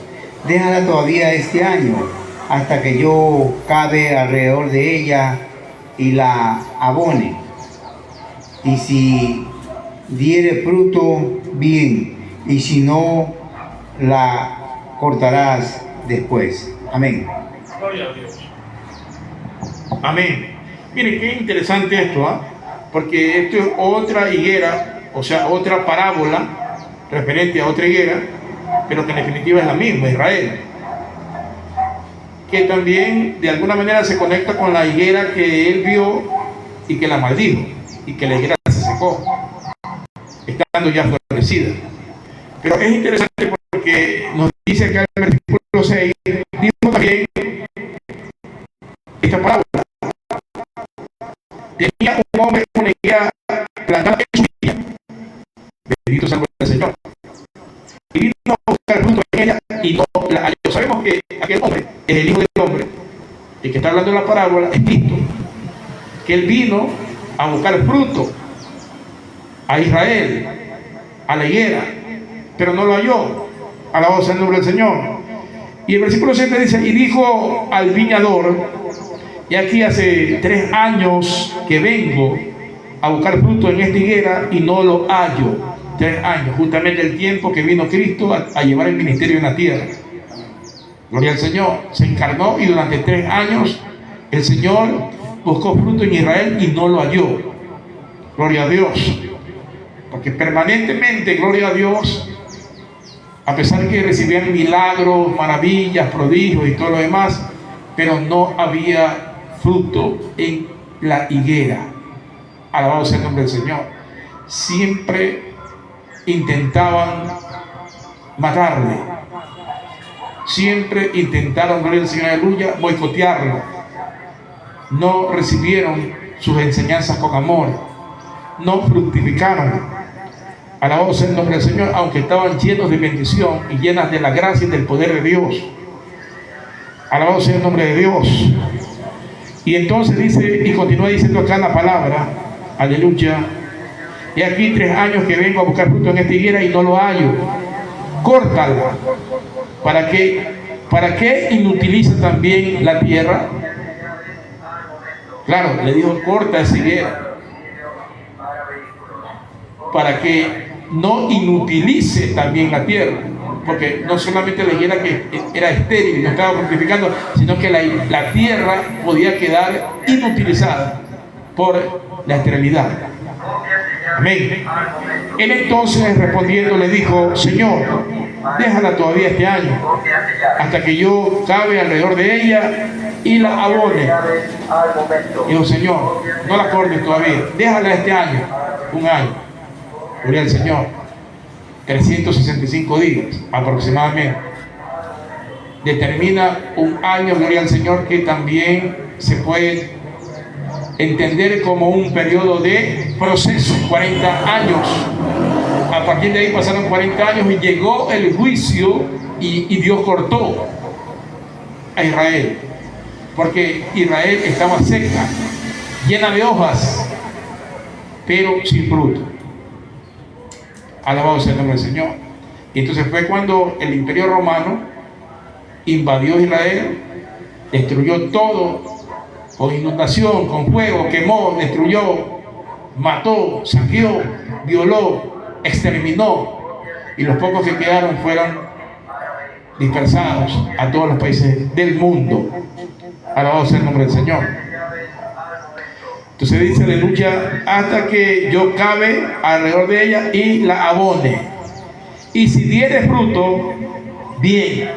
Speaker 1: déjala todavía este año, hasta que yo cabe alrededor de ella y la abone. Y si diere fruto, bien, y si no, la cortarás después. Amén.
Speaker 2: Gloria a Dios. Amén. Miren qué interesante esto, ¿ah? Porque esto es otra higuera, o sea, otra parábola referente a otra higuera, pero que en definitiva es la misma, Israel, que también de alguna manera se conecta con la higuera que él vio y que la maldijo, y que la higuera se secó, estando ya florecida. Pero es interesante porque nos dice acá en el versículo 6, dijo también esta parábola. Tenía un hombre una higuera plantada en su viña, bendito sea el Señor, y vino a buscar fruto en ella y no la halló. Sabemos que aquel hombre es el Hijo del Hombre, el que está hablando de la parábola es Cristo, que él vino a buscar fruto a Israel, a la higuera, pero no lo halló. Alabado sea el nombre del Señor. Y el versículo 7 dice: y dijo al viñador: y aquí hace 3 años que vengo a buscar fruto en esta higuera y no lo hallo. 3 años, justamente el tiempo que vino Cristo a llevar el ministerio en la tierra. Gloria al Señor. Se encarnó y durante 3 años el Señor buscó fruto en Israel y no lo halló. Gloria a Dios. Porque permanentemente, gloria a Dios, a pesar que recibían milagros, maravillas, prodigios y todo lo demás, pero no había fruto en la higuera. Alabado sea el nombre del Señor. Siempre intentaban matarle, siempre intentaron, gloria al Señor, aleluya, boicotearlo. No recibieron sus enseñanzas con amor, no fructificaron. Alabado sea el nombre del Señor, aunque estaban llenos de bendición y llenas de la gracia y del poder de Dios. Alabado sea el nombre de Dios. Y entonces dice, y continúa diciendo acá la palabra, aleluya: y aquí 3 años que vengo a buscar fruto en esta higuera y no lo hallo. Córtala. ¿Para qué inutiliza también la tierra? Claro, le dijo: corta esa higuera, para que no inutilice también la tierra. Porque no solamente la higuera que era estéril y no estaba fructificando, sino que la tierra podía quedar inutilizada por la esterilidad. Amén. Él entonces respondiendo le dijo: Señor, déjala todavía este año, hasta que yo cabe alrededor de ella y la abone. Dijo: Señor, no la cortes todavía, déjala este año, 1 año. Gloria al Señor. 365 días aproximadamente. Determina 1 año, gloria al Señor, que también se puede entender como un periodo de proceso. 40 años. A partir de ahí pasaron 40 años y llegó el juicio y Dios cortó a Israel, porque Israel estaba seca, llena de hojas, pero sin fruto. Alabado sea el nombre del Señor. Y entonces fue cuando el Imperio Romano invadió Israel, destruyó todo, con inundación, con fuego, quemó, destruyó, mató, saqueó, violó, exterminó, y los pocos que quedaron fueron dispersados a todos los países del mundo. Alabado sea el nombre del Señor. Entonces dice, aleluya, hasta que yo cabe alrededor de ella y la abone. Y si diere fruto, bien.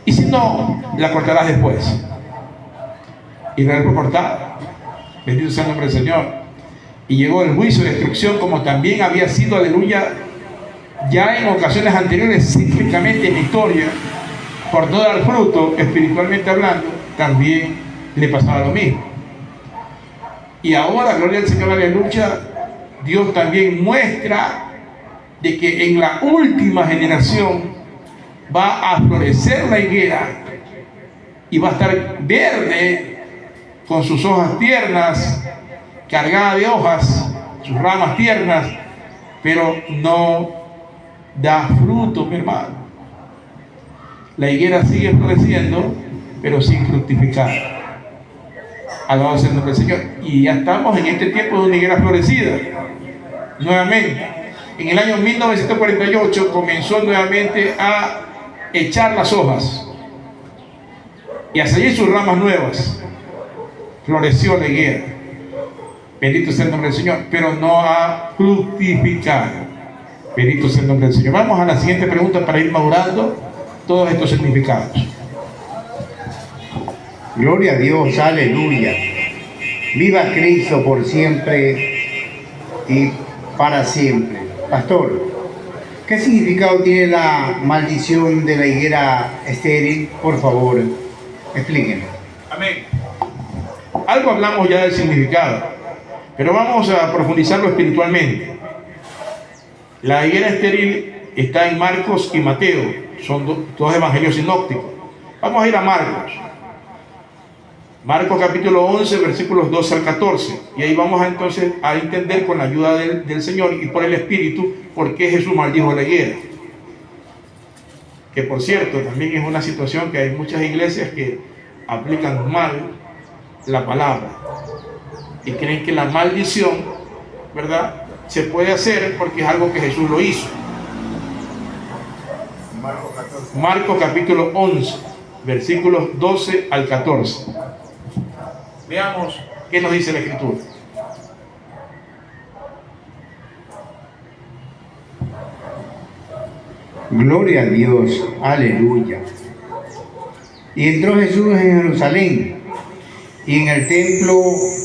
Speaker 2: Y si no, la cortarás después. Israel fue cortada. Bendito sea el nombre del Señor. Y llegó el juicio de destrucción, como también había sido, aleluya, ya en ocasiones anteriores, cíclicamente en la historia, por no dar fruto, espiritualmente hablando, también le pasaba lo mismo. Y ahora, gloria al Señor, aleluya, Dios también muestra de que en la última generación va a florecer la higuera y va a estar verde, con sus hojas tiernas, cargada de hojas, sus ramas tiernas, pero no da fruto, mi hermano. La higuera sigue floreciendo, pero sin fructificar. Alabado sea el nombre del Señor. Y ya estamos en este tiempo de una higuera florecida nuevamente. En el año 1948 comenzó nuevamente a echar las hojas y a salir sus ramas nuevas. Floreció la higuera. Bendito sea el nombre del Señor, pero no ha fructificado. Bendito sea el nombre del Señor. Vamos a la siguiente pregunta para ir madurando todos estos significados.
Speaker 1: Gloria a Dios, aleluya. Viva Cristo por siempre y para siempre. Pastor, ¿qué significado tiene la maldición de la higuera estéril? Por favor, explíquenos.
Speaker 2: Amén. Algo hablamos ya del significado, pero vamos a profundizarlo espiritualmente. La higuera estéril está en Marcos y Mateo, son dos evangelios sinópticos. Vamos a ir a Marcos. Marcos capítulo 11, versículos 12 al 14. Y ahí vamos entonces a entender con la ayuda del Señor y por el Espíritu por qué Jesús maldijo la higuera. Que por cierto, también es una situación que hay muchas iglesias que aplican mal la palabra y creen que la maldición, ¿verdad?, se puede hacer porque es algo que Jesús lo hizo. Marcos capítulo 11, versículos 12 al 14. Veamos qué nos dice la Escritura.
Speaker 1: Gloria a Dios, aleluya. Y entró Jesús en Jerusalén y en el templo,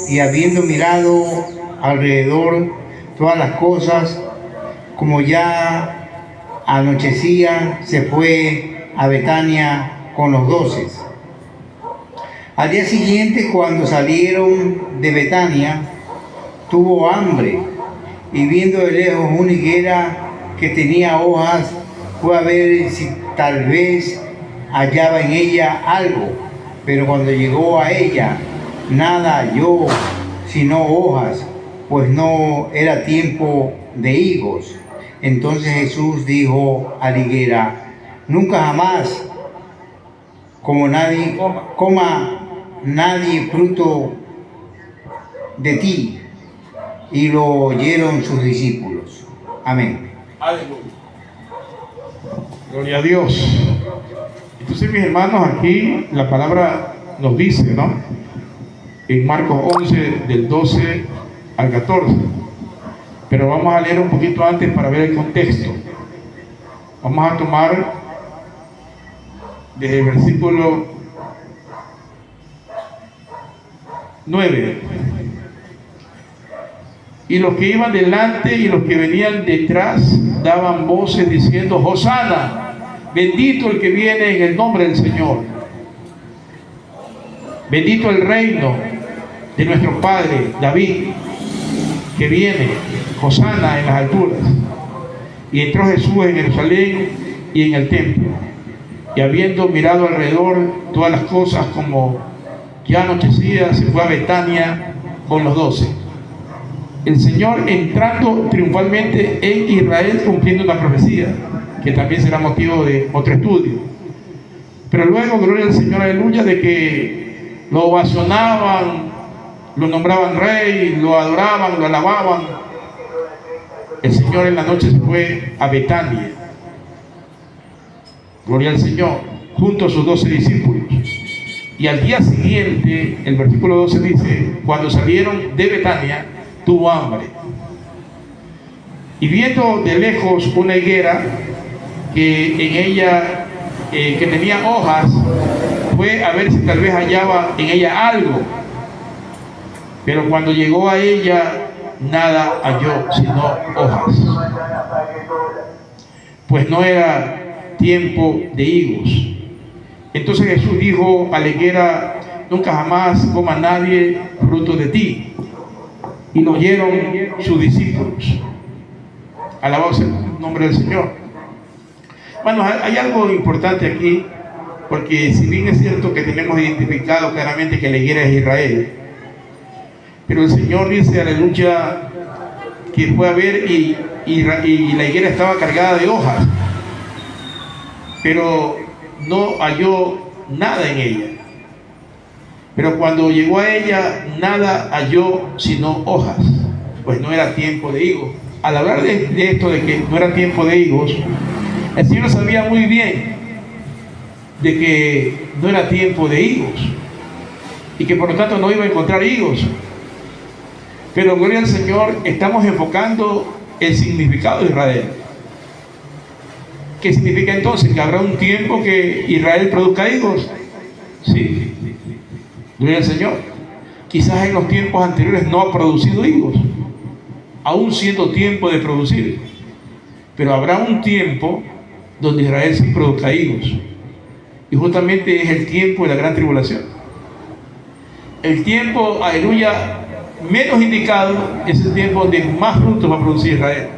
Speaker 1: y habiendo mirado alrededor todas las cosas, como ya anochecía, se fue a Betania con los 12. Al día siguiente, cuando salieron de Betania, tuvo hambre, y viendo de lejos una higuera que tenía hojas, fue a ver si tal vez hallaba en ella algo, pero cuando llegó a ella, nada halló sino hojas, pues no era tiempo de higos. Entonces Jesús dijo a la higuera: nunca jamás coma nadie fruto de ti. Y lo oyeron sus discípulos. Amén.
Speaker 2: Aleluya. Gloria a Dios. Entonces, mis hermanos, aquí la palabra nos dice, ¿no?, en Marcos 11, del 12 al 14. Pero vamos a leer un poquito antes para ver el contexto. Vamos a tomar desde el versículo 9. Y los que iban delante y los que venían detrás daban voces diciendo: Hosana, bendito el que viene en el nombre del Señor. Bendito el reino de nuestro padre David, que viene, Hosana en las alturas. Y entró Jesús en Jerusalén y en el templo, y habiendo mirado alrededor todas las cosas, como ya anochecía, se fue a Betania con los 12. El Señor entrando triunfalmente en Israel, cumpliendo una profecía que también será motivo de otro estudio. Pero luego, gloria al Señor, aleluya, de que lo ovacionaban, lo nombraban rey, lo adoraban, lo alababan. El Señor en la noche se fue a Betania, gloria al Señor, junto a sus 12 discípulos. Y al día siguiente, el versículo 12 dice: cuando salieron de Betania, tuvo hambre. Y viendo de lejos una higuera que en ella que tenía hojas, fue a ver si tal vez hallaba en ella algo. Pero cuando llegó a ella, nada halló sino hojas, pues no era tiempo de higos. Entonces Jesús dijo a la higuera: nunca jamás coma nadie fruto de ti. Y lo oyeron sus discípulos. Alabado sea el nombre del Señor. Bueno, hay algo importante aquí, porque si bien es cierto que tenemos identificado claramente que la higuera es Israel, pero el Señor dice, aleluya, que fue a ver y la higuera estaba cargada de hojas, pero no halló nada en ella. Pero cuando llegó a ella, nada halló sino hojas, pues no era tiempo de higos. Al hablar de esto, de que no era tiempo de higos, el Señor sabía muy bien de que no era tiempo de higos y que por lo tanto no iba a encontrar higos. Pero gloria al Señor, estamos enfocando el significado de Israel. ¿Qué significa entonces? ¿Que habrá un tiempo que Israel produzca higos? Sí, gloria al Señor. Quizás en los tiempos anteriores no ha producido higos, aún siendo tiempo de producir, pero habrá un tiempo donde Israel sí produzca higos, y justamente es el tiempo de la gran tribulación. El tiempo, aleluya, menos indicado es el tiempo donde más frutos va a producir Israel,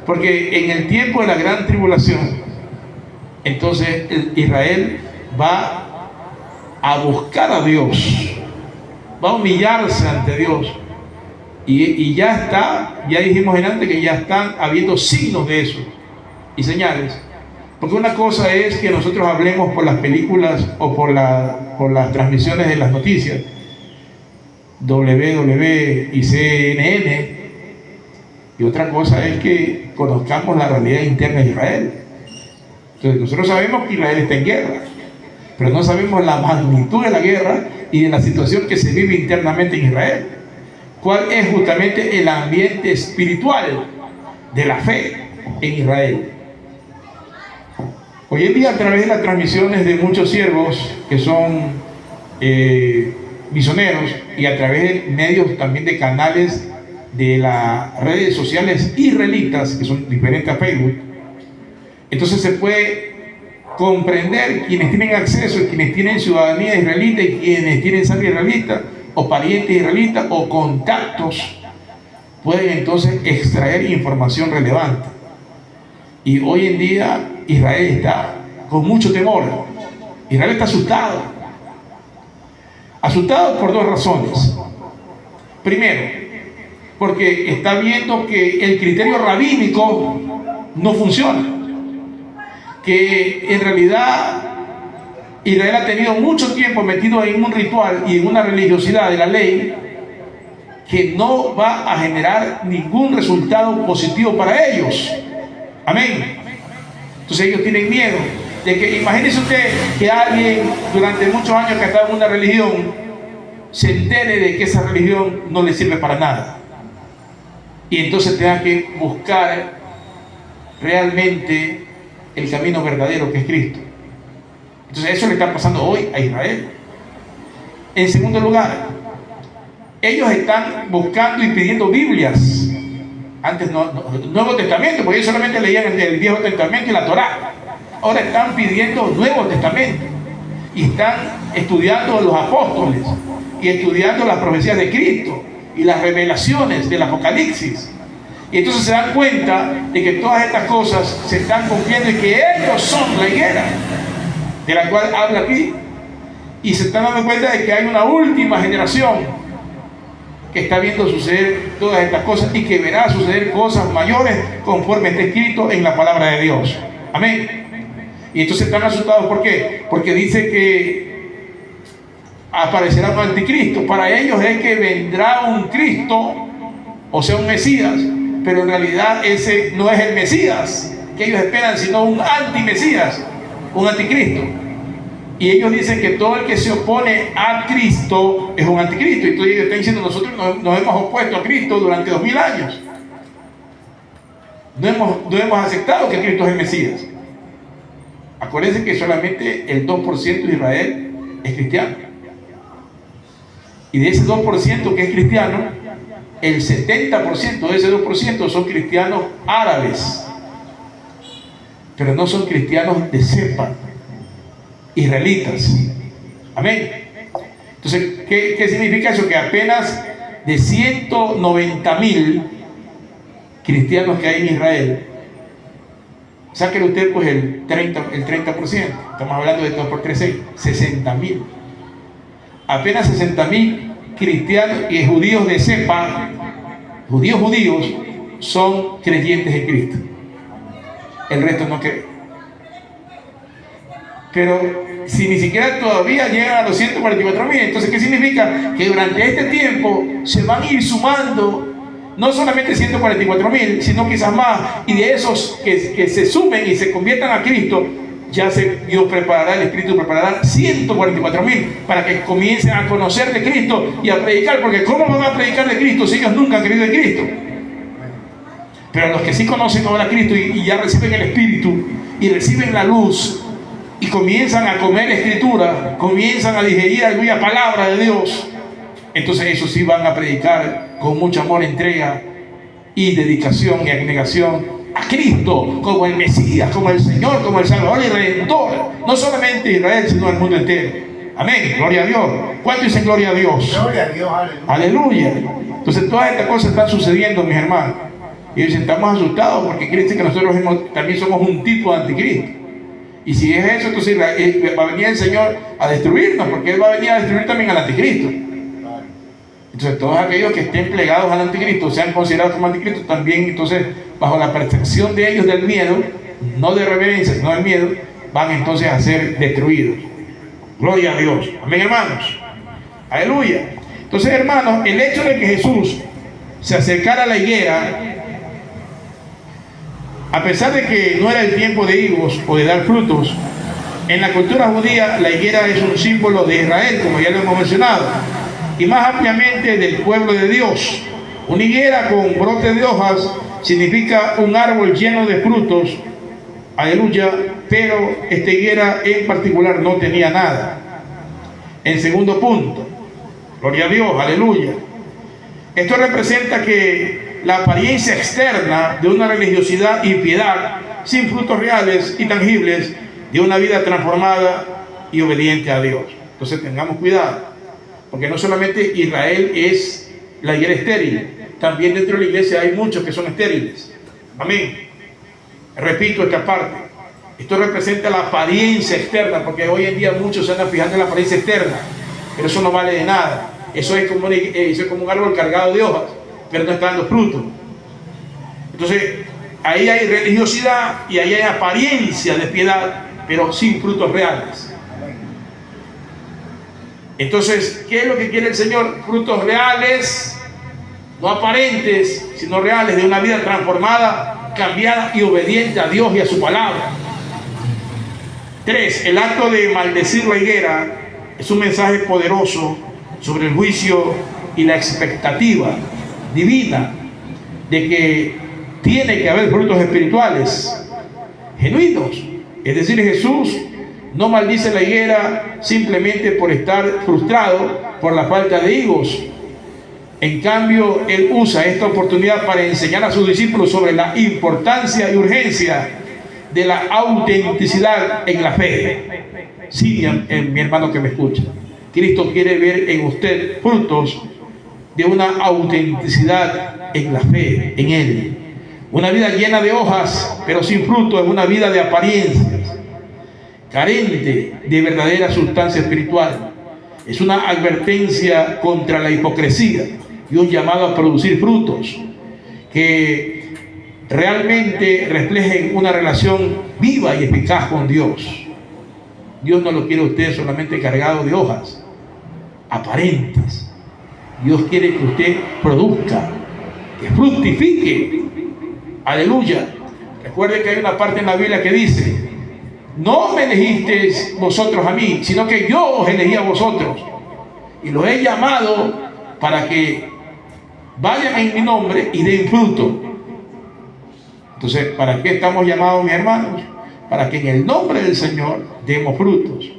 Speaker 2: porque en el tiempo de la gran tribulación, entonces Israel va a buscar a Dios, va a humillarse ante Dios, y ya dijimos antes que ya están habiendo signos de eso y señales. Porque una cosa es que nosotros hablemos por las películas o por las transmisiones de las noticias, WW y CNN, y otra cosa es que conozcamos la realidad interna de Israel. Entonces nosotros sabemos que Israel está en guerra, pero no sabemos la magnitud de la guerra y de la situación que se vive internamente en Israel. ¿Cuál es justamente el ambiente espiritual de la fe en Israel? Hoy en día, a través de las transmisiones de muchos siervos que son misioneros, y a través de medios también de canales de las redes sociales israelitas, que son diferentes a Facebook, entonces se puede comprender quienes tienen acceso, quienes tienen ciudadanía israelita y quienes tienen sangre israelita o parientes israelitas o contactos, pueden entonces extraer información relevante. Y hoy en día Israel está con mucho temor. Israel está asustado por dos razones. Primero, porque está viendo que el criterio rabínico no funciona, que en realidad Israel ha tenido mucho tiempo metido en un ritual y en una religiosidad de la ley que no va a generar ningún resultado positivo para ellos. Amén. Entonces ellos tienen miedo de que, imagínense usted que alguien durante muchos años que ha estado en una religión se entere de que esa religión no le sirve para nada, y entonces tenga que buscar realmente el camino verdadero, que es Cristo. Entonces eso le está pasando hoy a Israel. En segundo lugar, ellos están buscando y pidiendo Biblias. Antes Nuevo Testamento, porque ellos solamente leían el Viejo Testamento y la Torá. Ahora están pidiendo Nuevo Testamento y están estudiando los apóstoles y estudiando las profecías de Cristo y las revelaciones del Apocalipsis. Y entonces se dan cuenta de que todas estas cosas se están cumpliendo y que ellos son la higuera de la cual habla aquí. Y se están dando cuenta de que hay una última generación que está viendo suceder todas estas cosas y que verá suceder cosas mayores conforme está escrito en la palabra de Dios. Amén. Y entonces están asustados. ¿Por qué? Porque dice que aparecerá un anticristo. Para ellos es que vendrá un Cristo, o sea, un Mesías, pero en realidad ese no es el Mesías que ellos esperan, sino un antimesías, un anticristo. Y ellos dicen que todo el que se opone a Cristo es un anticristo. Y entonces ellos están diciendo: nosotros nos hemos opuesto a Cristo durante 2000 años. No hemos aceptado que Cristo es el Mesías. Acuérdense que solamente el 2% de Israel es cristiano. Y de ese 2% que es cristiano, el 70% de ese 2% son cristianos árabes. Pero no son cristianos de cepa, israelitas. Amén. Entonces, ¿qué significa eso? Que apenas de 190,000 cristianos que hay en Israel, sáquenle usted pues el 30%. Estamos hablando de 2 por 3, 60,000. Apenas 60,000 cristianos y judíos de cepa, judíos, son creyentes en Cristo. El resto no cree. Pero si ni siquiera todavía llegan a los 144,000, entonces ¿qué significa? Que durante este tiempo se van a ir sumando no solamente 144,000, sino quizás más, y de esos que se sumen y se conviertan a Cristo, Dios preparará, el Espíritu preparará 144,000 para que comiencen a conocer de Cristo y a predicar, porque ¿cómo van a predicar de Cristo si ellos nunca han creído en Cristo? Pero los que sí conocen ahora a Cristo y ya reciben el Espíritu y reciben la luz y comienzan a comer Escritura, comienzan a digerir la palabra de Dios, entonces ellos sí van a predicar con mucho amor, entrega y dedicación y abnegación a Cristo como el Mesías, como el Señor, como el Salvador y Redentor, no solamente Israel, sino el mundo entero. Amén, gloria a Dios. ¿Cuánto dicen gloria a Dios?
Speaker 1: Gloria a Dios, aleluya.
Speaker 2: Aleluya. Entonces todas estas cosas están sucediendo, mis hermanos, y dicen, estamos asustados porque quiere decir que nosotros también somos un tipo de anticristo. Y si es eso, entonces va a venir el Señor a destruirnos, porque Él va a venir a destruir también al anticristo. Entonces todos aquellos que estén plegados al anticristo, sean considerados como anticristo, también entonces bajo la percepción de ellos del miedo, no de reverencia, sino del miedo, van entonces a ser destruidos. Gloria a Dios. Amén, hermanos. Aleluya. Entonces, hermanos, el hecho de que Jesús se acercara a la higuera, a pesar de que no era el tiempo de higos o de dar frutos, en la cultura judía la higuera es un símbolo de Israel, como ya lo hemos mencionado, y más ampliamente del pueblo de Dios. Una higuera con brotes de hojas significa un árbol lleno de frutos, aleluya, pero esta higuera en particular no tenía nada. En segundo punto, gloria a Dios, aleluya. Esto representa que la apariencia externa de una religiosidad y piedad sin frutos reales y tangibles de una vida transformada y obediente a Dios. Entonces tengamos cuidado, porque no solamente Israel es la higuera estéril, también dentro de la iglesia hay muchos que son estériles. Amén. Repito esta parte. Esto representa la apariencia externa, porque hoy en día muchos se andan fijando en la apariencia externa, pero eso no vale de nada. Eso es como un árbol cargado de hojas, pero no está dando fruto. Entonces, ahí hay religiosidad y ahí hay apariencia de piedad, pero sin frutos reales. Entonces, ¿qué es lo que quiere el Señor? Frutos reales, no aparentes, sino reales, de una vida transformada, cambiada y obediente a Dios y a su palabra. 3. El acto de maldecir la higuera es un mensaje poderoso sobre el juicio y la expectativa divina de que tiene que haber frutos espirituales genuinos. Es decir, Jesús no maldice la higuera simplemente por estar frustrado por la falta de higos. En cambio, Él usa esta oportunidad para enseñar a sus discípulos sobre la importancia y urgencia de la autenticidad en la fe. Sí, mi hermano que me escucha, Cristo quiere ver en usted frutos de una autenticidad en la fe, en Él. Una vida llena de hojas, pero sin fruto, es una vida de apariencias, carente de verdadera sustancia espiritual. Es una advertencia contra la hipocresía y un llamado a producir frutos que realmente reflejen una relación viva y eficaz con Dios. Dios no lo quiere a usted solamente cargado de hojas aparentes. Dios quiere que usted produzca, que fructifique. Aleluya. Recuerde que hay una parte en la Biblia que dice: no me elegisteis vosotros a mí, sino que yo os elegí a vosotros y los he llamado para que vayan en mi nombre y den fruto. Entonces, ¿para qué estamos llamados, mis hermanos? Para que en el nombre del Señor demos frutos.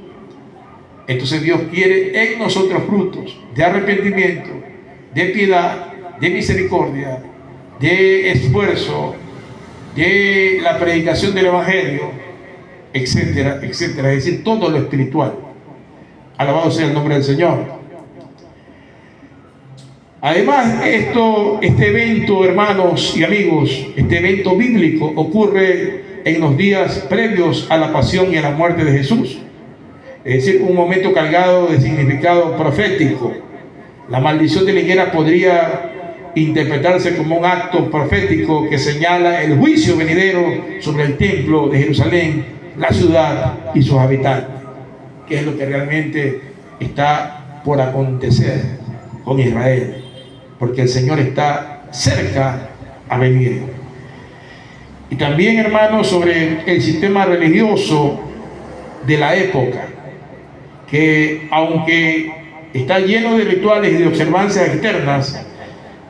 Speaker 2: Entonces Dios quiere en nosotros frutos de arrepentimiento, de piedad, de misericordia, de esfuerzo, de la predicación del Evangelio, etcétera, etcétera. Es decir, todo lo espiritual. Alabado sea el nombre del Señor. Además, este evento, hermanos y amigos, este evento bíblico ocurre en los días previos a la pasión y a la muerte de Jesús. Es decir, un momento cargado de significado profético. La maldición de la higuera podría interpretarse como un acto profético que señala el juicio venidero sobre el templo de Jerusalén, la ciudad y sus habitantes, que es lo que realmente está por acontecer con Israel, porque el Señor está cerca a venir. Y también, hermanos, sobre el sistema religioso de la época, que aunque está lleno de rituales y de observancias externas,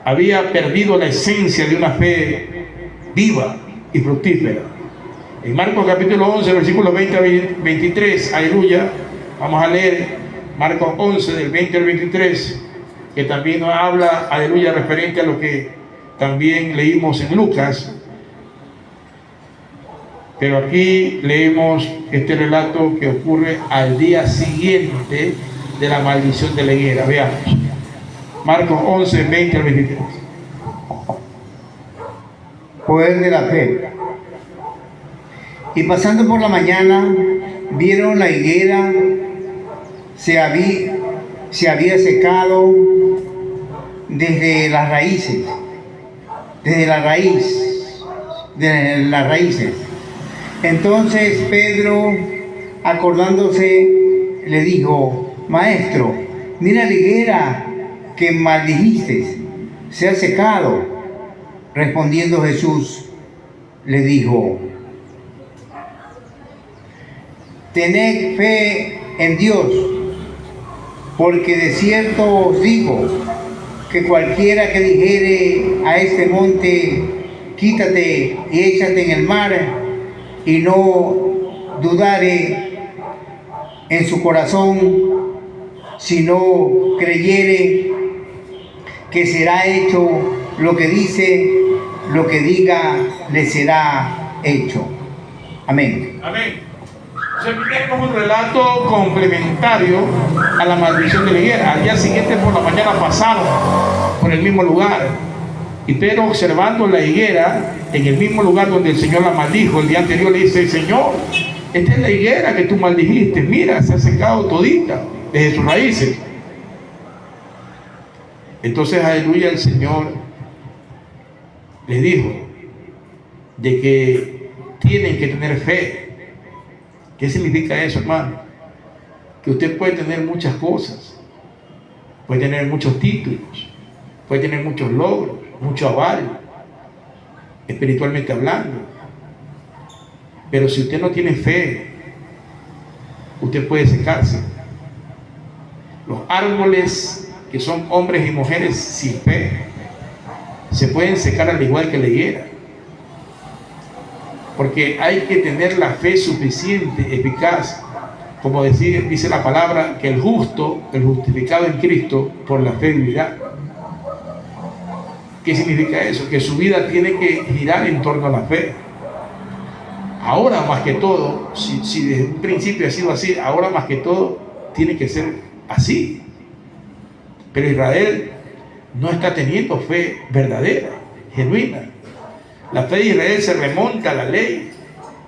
Speaker 2: había perdido la esencia de una fe viva y fructífera. En Marcos capítulo 11, versículos 20 a 23, aleluya, vamos a leer Marcos 11, del 20 al 23, que también nos habla, aleluya, referente a lo que también leímos en Lucas. Pero aquí leemos este relato que ocurre al día siguiente de la maldición de la higuera. Veamos. Marcos 11, 20 al 23.
Speaker 1: Poder de la fe. Y pasando por la mañana, vieron la higuera, se había secado desde las raíces, de las raíces. Entonces Pedro, acordándose, le dijo: Maestro, mira la higuera que maldijiste, se ha secado. Respondiendo Jesús, le dijo: Tened fe en Dios, porque de cierto os digo que cualquiera que dijere a este monte, quítate y échate en el mar, y no dudare en su corazón, sino creyere que será hecho lo que dice, lo que diga, le será hecho. Amén.
Speaker 2: Amén. Tenemos un relato complementario a la maldición de la higuera. Al día siguiente por la mañana pasaron por el mismo lugar, y Pedro, observando la higuera en el mismo lugar donde el Señor la maldijo el día anterior, le dice: Señor, esta es la higuera que tú maldijiste, mira, se ha secado todita desde sus raíces. Entonces, aleluya, el Señor les dijo de que tienen que tener fe. ¿Qué significa eso, hermano? Que usted puede tener muchas cosas, puede tener muchos títulos, puede tener muchos logros, mucho aval, espiritualmente hablando, pero si usted no tiene fe, usted puede secarse. Los árboles que son hombres y mujeres sin fe se pueden secar al igual que la higuera, porque hay que tener la fe suficiente, eficaz, como dice la palabra, que el justo, el justificado en Cristo, por la fe vivirá. ¿Qué significa eso? Que su vida tiene que girar en torno a la fe. Ahora más que todo, si desde un principio ha sido así, ahora más que todo tiene que ser así. Pero Israel no está teniendo fe verdadera, genuina. La fe de Israel se remonta a la ley,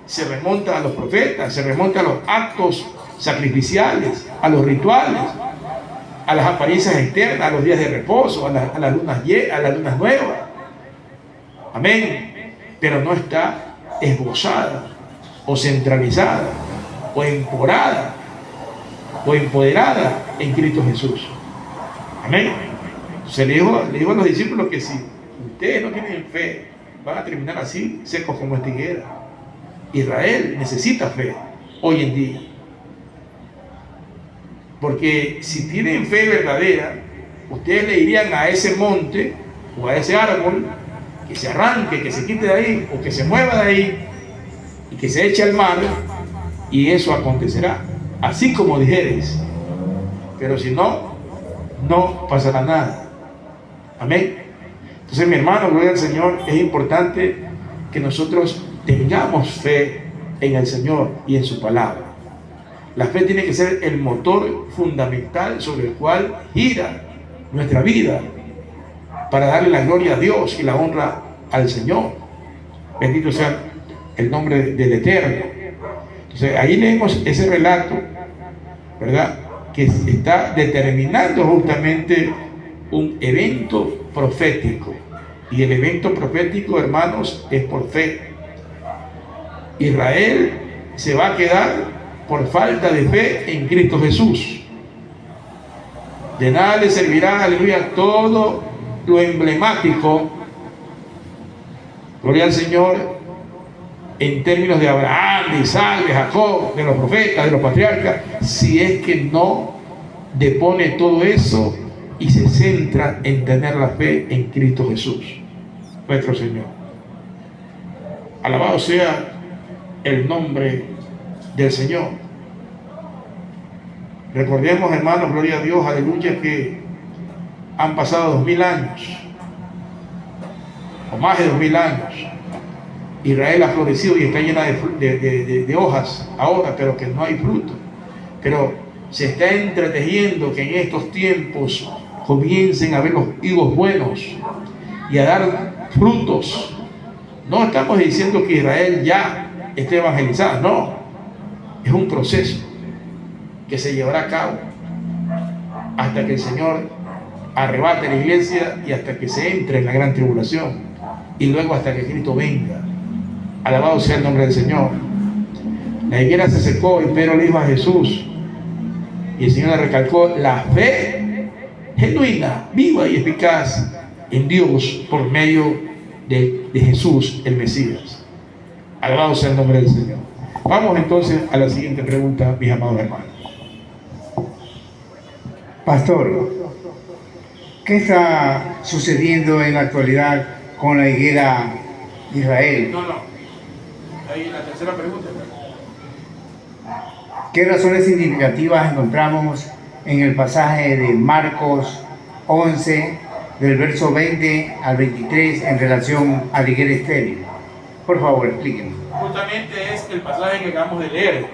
Speaker 2: se remonta a los profetas, se remonta a los actos sacrificiales, a los rituales, a las apariencias externas, a los días de reposo, a las lunas nuevas. Amén. Pero no está esbozada, o centralizada, o emporada, o empoderada en Cristo Jesús. Amén. Se le dijo a los discípulos que si ustedes no tienen fe, van a terminar así, secos como esta higuera. Israel necesita fe hoy en día, porque si tienen fe verdadera, ustedes le dirían a ese monte o a ese árbol que se arranque, que se quite de ahí, o que se mueva de ahí y que se eche al mar, y eso acontecerá, así como dijeres. Pero si no, no pasará nada. Amén. Entonces, mi hermano, gloria al Señor, es importante que nosotros tengamos fe en el Señor y en su palabra. La fe tiene que ser el motor fundamental sobre el cual gira nuestra vida, para darle la gloria a Dios y la honra al Señor. Bendito sea el nombre del Eterno. Entonces, ahí leemos ese relato, ¿verdad?, que está determinando justamente un evento profético. Y el evento profético, hermanos, es por fe. Israel se va a quedar por falta de fe en Cristo Jesús. De nada le servirá, aleluya, todo lo emblemático, gloria al Señor, en términos de Abraham, de Isaac, de Jacob, de los profetas, de los patriarcas, si es que no depone todo eso y se centra en tener la fe en Cristo Jesús, nuestro Señor. Alabado sea el nombre del Señor. Recordemos, hermanos, gloria a Dios, aleluya, que han pasado 2000 años, o más de 2000 años. Israel ha florecido y está llena de hojas ahora, pero que no hay fruto. Pero se está entretejiendo que en estos tiempos comiencen a ver los higos buenos y a dar frutos. No estamos diciendo que Israel ya esté evangelizada, no. Es un proceso que se llevará a cabo hasta que el Señor arrebate la iglesia y hasta que se entre en la gran tribulación y luego hasta que Cristo venga. Alabado sea el nombre del Señor. La higuera se secó y Pedro le dijo a Jesús, y el Señor le recalcó la fe genuina, viva y eficaz en Dios por medio de Jesús el Mesías. Alabado sea el nombre del Señor. Vamos entonces a la siguiente pregunta, mis amados hermanos.
Speaker 1: Pastor, ¿qué está sucediendo en la actualidad con la higuera de Israel?
Speaker 2: No. Ahí la tercera pregunta.
Speaker 1: ¿Qué razones significativas encontramos en el pasaje de Marcos 11, del verso 20 al 23, en relación a la higuera estéril? Por favor, explíquenos.
Speaker 2: Justamente es el pasaje que acabamos de leer.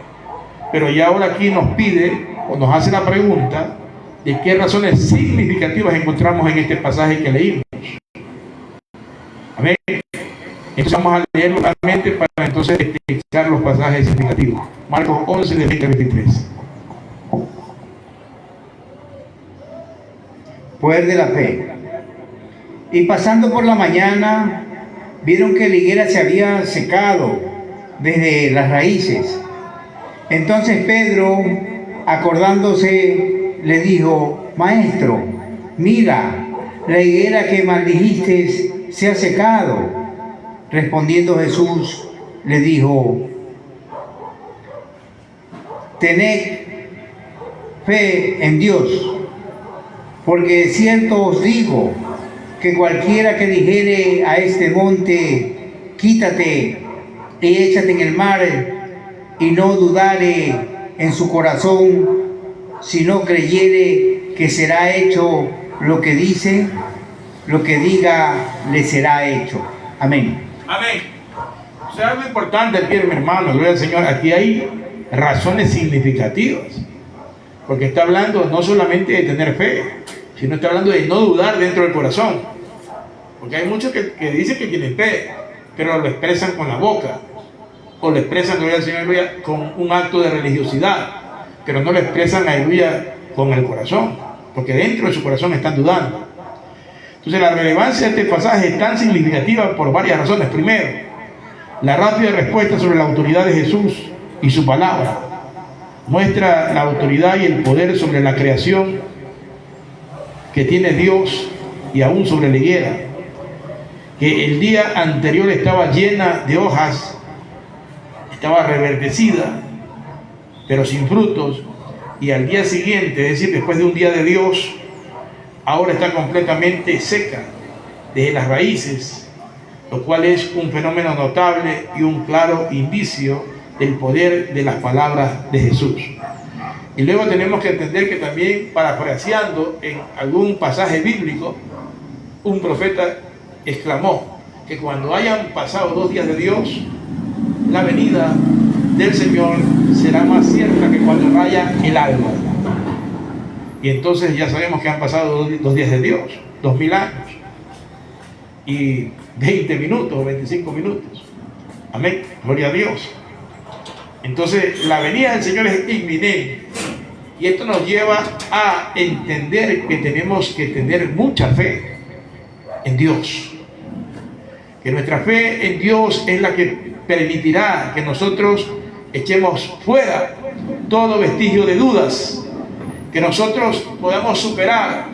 Speaker 2: Pero ya ahora aquí nos pide, o nos hace la pregunta, de qué razones significativas encontramos en este pasaje que leímos. Amén. Entonces vamos a leerlo nuevamente para entonces explicar los pasajes significativos. Marcos 11, de 20 al 23.
Speaker 1: Poder de la fe. Y pasando por la mañana, vieron que la higuera se había secado desde las raíces. Entonces Pedro, acordándose, le dijo: Maestro, mira, la higuera que maldijiste se ha secado. Respondiendo Jesús, le dijo: tened fe en Dios, porque de cierto os digo que cualquiera que dijere a este monte, quítate y échate en el mar, y no dudare en su corazón, sino creyere que será hecho lo que dice, lo que diga le será hecho. Amén.
Speaker 2: Amén. O sea, algo importante aquí, mi hermano, gloria al Señor. Aquí hay razones significativas, porque está hablando no solamente de tener fe, sino está hablando de no dudar dentro del corazón. Porque hay muchos que dicen que tienen fe, pero lo expresan con la boca, o lo expresan, gloria al Señor, aleluya, con un acto de religiosidad, pero no lo expresan, aleluya, con el corazón, porque dentro de su corazón están dudando. Entonces la relevancia de este pasaje es tan significativa por varias razones. Primero, la rápida respuesta sobre la autoridad de Jesús y su palabra muestra la autoridad y el poder sobre la creación que tiene Dios, y aún sobre la higuera, que el día anterior estaba llena de hojas, estaba reverdecida, pero sin frutos, y al día siguiente, es decir, después de un día de Dios, ahora está completamente seca desde las raíces, lo cual es un fenómeno notable y un claro indicio del poder de las palabras de Jesús. Y luego tenemos que entender que también, parafraseando en algún pasaje bíblico, un profeta exclamó que cuando hayan pasado 2 días de Dios, la venida del Señor será más cierta que cuando raya el alba. Y entonces ya sabemos que han pasado 2 días de Dios, 2000 años, y 20 minutos o 25 minutos. Amén, gloria a Dios. Entonces la venida del Señor es inminente, y esto nos lleva a entender que tenemos que tener mucha fe en Dios, que nuestra fe en Dios es la que permitirá que nosotros echemos fuera todo vestigio de dudas, que nosotros podamos superar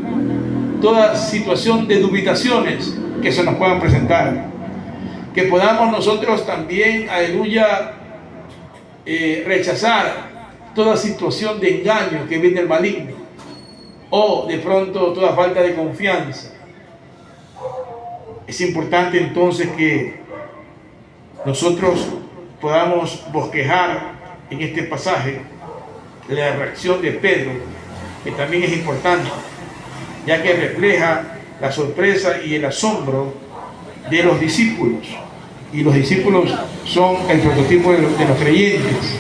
Speaker 2: toda situación de dubitaciones que se nos puedan presentar. que podamos nosotros también, aleluya, rechazar toda situación de engaño que viene del maligno, o de pronto toda falta de confianza. Es importante entonces que nosotros podamos bosquejar en este pasaje la reacción de Pedro, que también es importante, ya que refleja la sorpresa y el asombro de los discípulos. Y los discípulos son el prototipo de los creyentes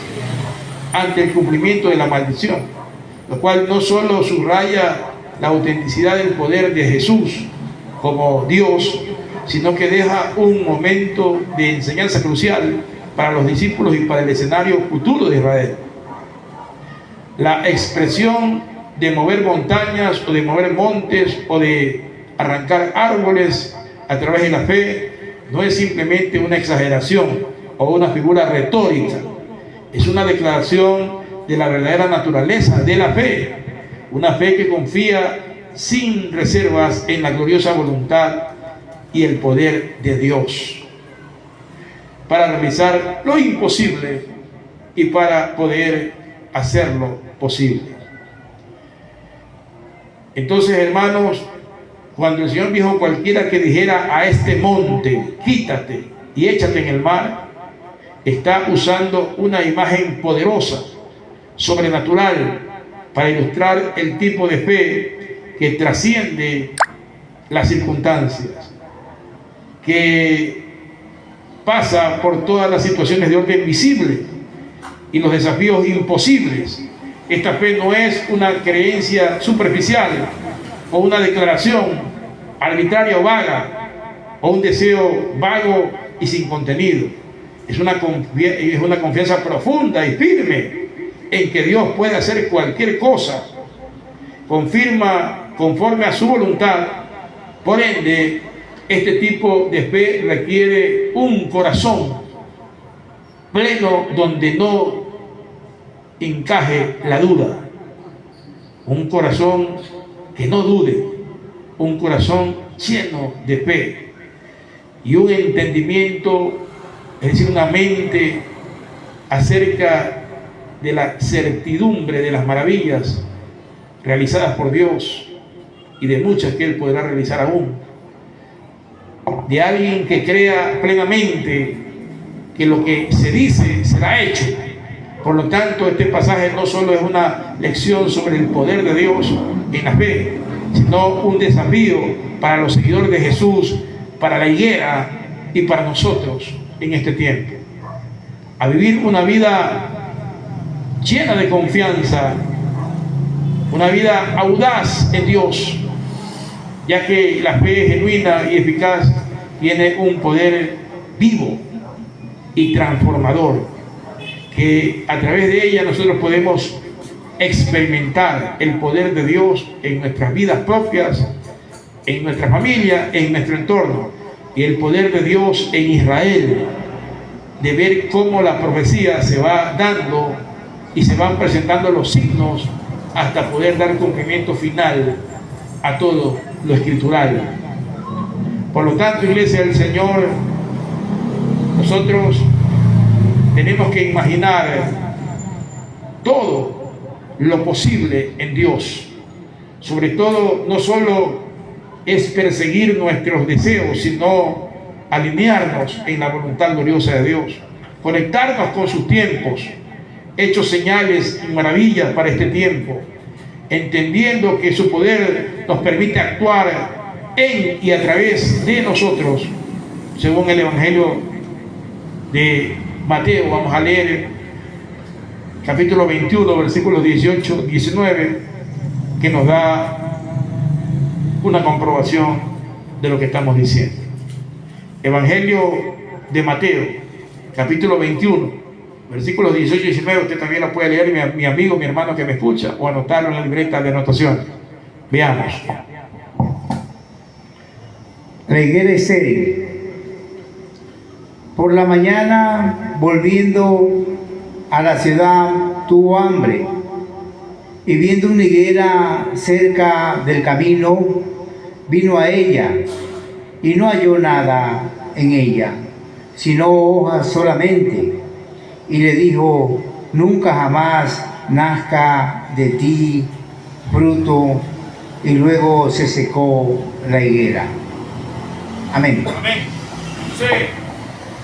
Speaker 2: ante el cumplimiento de la maldición, lo cual no solo subraya la autenticidad del poder de Jesús como Dios, sino que deja un momento de enseñanza crucial para los discípulos y para el escenario futuro de Israel. La expresión de mover montañas o de mover montes o de arrancar árboles a través de la fe no es simplemente una exageración o una figura retórica, es una declaración de la verdadera naturaleza de la fe, una fe que confía sin reservas en la gloriosa voluntad y el poder de Dios para realizar lo imposible y para poder hacerlo posible. Entonces, hermanos, cuando el Señor dijo cualquiera que dijera a este monte, quítate y échate en el mar, está usando una imagen poderosa, sobrenatural, para ilustrar el tipo de fe que trasciende las circunstancias, que pasa por todas las situaciones de orden visible y los desafíos imposibles. Esta fe no es una creencia superficial o una declaración arbitraria o vaga o un deseo vago y sin contenido. Es una confianza profunda y firme en que Dios puede hacer cualquier cosa. Confirma conforme a su voluntad. Por ende, este tipo de fe requiere un corazón pleno donde no encaje la duda. Un corazón que no dude. Un corazón lleno de fe. Y un entendimiento, es decir, una mente acerca de la certidumbre de las maravillas realizadas por Dios y de muchas que Él podrá realizar aún. De alguien que crea plenamente que lo que se dice será hecho. Por lo tanto, este pasaje no solo es una lección sobre el poder de Dios en la fe, sino un desafío para los seguidores de Jesús, para la higuera y para nosotros en este tiempo. A vivir una vida llena de confianza, una vida audaz en Dios, ya que la fe genuina y eficaz tiene un poder vivo y transformador, que a través de ella nosotros podemos experimentar el poder de Dios en nuestras vidas propias, en nuestra familia, en nuestro entorno, y el poder de Dios en Israel, de ver cómo la profecía se va dando y se van presentando los signos hasta poder dar cumplimiento final a todo lo escritural. Por lo tanto, Iglesia del Señor, nosotros tenemos que imaginar todo lo posible en Dios. Sobre todo, no solo es perseguir nuestros deseos, sino alinearnos en la voluntad gloriosa de Dios, conectarnos con sus tiempos, hechos señales y maravillas para este tiempo, entendiendo que su poder nos permite actuar en y a través de nosotros, según el Evangelio de Mateo. Vamos a leer capítulo 21, versículos 18-19, que nos da una comprobación de lo que estamos diciendo. Evangelio de Mateo, capítulo 21, versículos 18 y 19. Usted también lo puede leer, mi amigo, mi hermano que me escucha, o anotarlo en la libreta de anotación. Veamos.
Speaker 1: La higuera estéril. Por la mañana, volviendo a la ciudad, tuvo hambre, y viendo una higuera cerca del camino, vino a ella y no halló nada en ella, sino hojas solamente. Y le dijo: nunca jamás nazca de ti fruto. Y luego se secó la higuera. Amén.
Speaker 2: Amén. Entonces,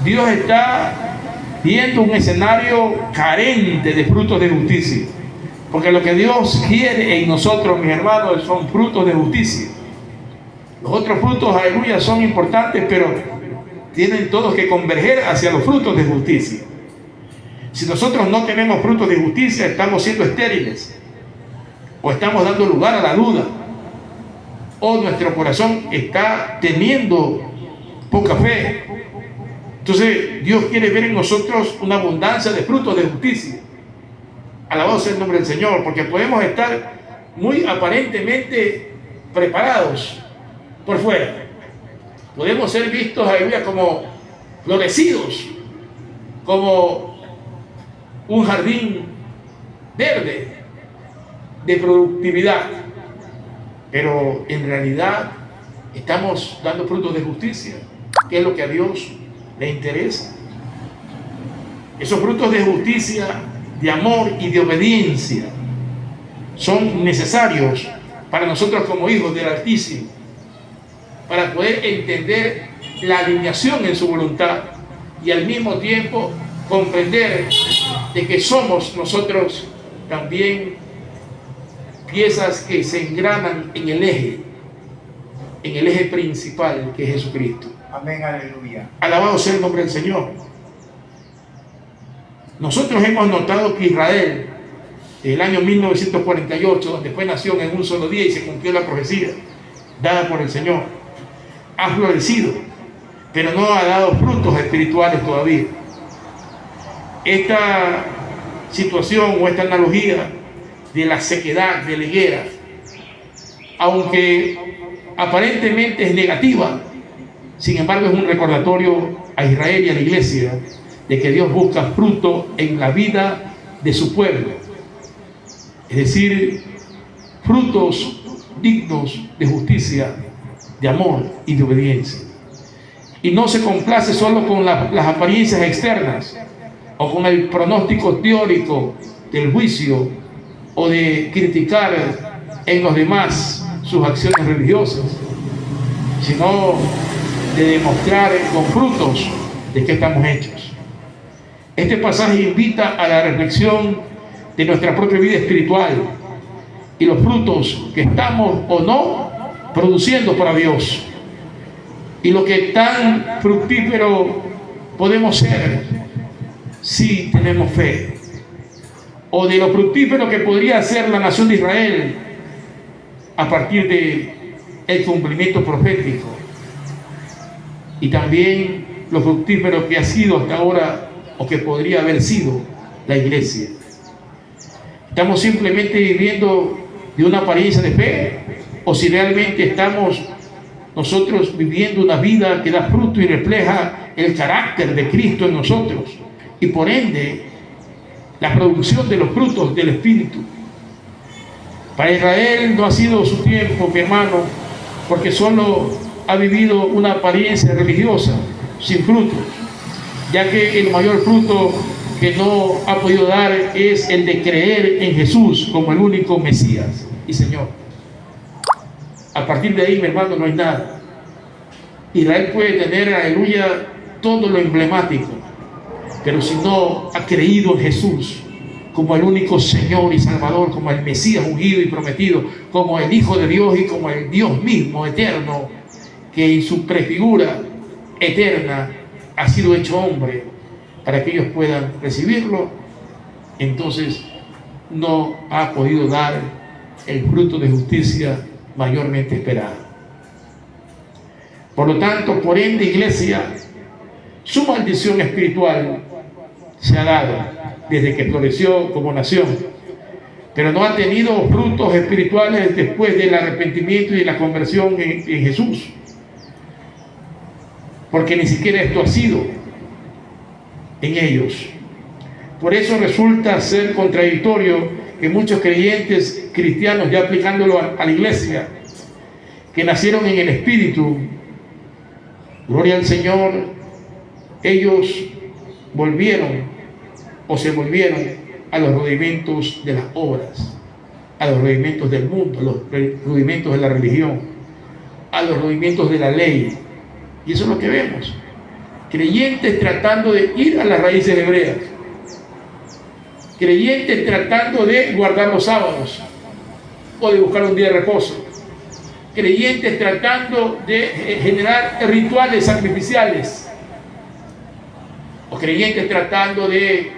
Speaker 2: Dios está viendo un escenario carente de frutos de justicia. Porque lo que Dios quiere en nosotros, mis hermanos, son frutos de justicia. Los otros frutos, aleluya, son importantes, pero tienen todos que converger hacia los frutos de justicia. Si nosotros no tenemos frutos de justicia, estamos siendo estériles, o estamos dando lugar a la duda, o nuestro corazón está teniendo poca fe. Entonces Dios quiere ver en nosotros una abundancia de frutos de justicia. Alabado sea el nombre del Señor, porque podemos estar muy aparentemente preparados por fuera. Podemos ser vistos, aleluya, como florecidos, como un jardín verde de productividad, pero en realidad estamos dando frutos de justicia, que es lo que a Dios le interesa. Esos frutos de justicia, de amor y de obediencia son necesarios para nosotros como hijos del Altísimo, para poder entender la alineación en su voluntad y al mismo tiempo comprender de que somos nosotros también piezas que se engranan en el eje principal, que es Jesucristo.
Speaker 1: Amén, aleluya.
Speaker 2: Alabado sea el nombre del Señor. Nosotros hemos notado que Israel, en el año 1948, donde fue nación en un solo día y se cumplió la profecía dada por el Señor, ha florecido, pero no ha dado frutos espirituales todavía. Esta situación o esta analogía de la sequedad de la higuera, aunque aparentemente es negativa, sin embargo es un recordatorio a Israel y a la iglesia de que Dios busca fruto en la vida de su pueblo, es decir, frutos dignos de justicia, de amor y de obediencia. Y no se complace solo con las apariencias externas o con el pronóstico teórico del juicio o de criticar en los demás sus acciones religiosas, sino de demostrar con frutos de qué estamos hechos. Este pasaje invita a la reflexión de nuestra propia vida espiritual y los frutos que estamos o no produciendo para Dios, y lo que tan fructífero podemos ser si tenemos fe, o de lo fructífero que podría ser la nación de Israel a partir de el cumplimiento profético, y también lo fructífero que ha sido hasta ahora o que podría haber sido la iglesia. ¿Estamos simplemente viviendo de una apariencia de fe, o si realmente estamos nosotros viviendo una vida que da fruto y refleja el carácter de Cristo en nosotros, y por ende la producción de los frutos del Espíritu? Para Israel no ha sido su tiempo, mi hermano, porque solo ha vivido una apariencia religiosa sin frutos, ya que el mayor fruto que no ha podido dar es el de creer en Jesús como el único Mesías y Señor. A partir de ahí, mi hermano, no hay nada. Israel puede tener, aleluya, todo lo emblemático, pero si no ha creído en Jesús como el único Señor y Salvador, como el Mesías ungido y prometido, como el Hijo de Dios y como el Dios mismo eterno, que en su prefigura eterna ha sido hecho hombre para que ellos puedan recibirlo, entonces no ha podido dar el fruto de justicia mayormente esperado. Por lo tanto, por ende, iglesia, su maldición espiritual se ha dado desde que floreció como nación, pero no ha tenido frutos espirituales después del arrepentimiento y de la conversión en Jesús, porque ni siquiera esto ha sido en ellos. Por eso resulta ser contradictorio que muchos creyentes cristianos, ya aplicándolo a la iglesia, que nacieron en el Espíritu, gloria al Señor, ellos volvieron o se volvieron a los rudimentos de las obras, a los rudimentos del mundo, a los rudimentos de la religión, a los rudimentos de la ley. Y eso es lo que vemos. Creyentes tratando de ir a las raíces hebreas. Creyentes tratando de guardar los sábados o de buscar un día de reposo. Creyentes tratando de generar rituales sacrificiales. O creyentes tratando de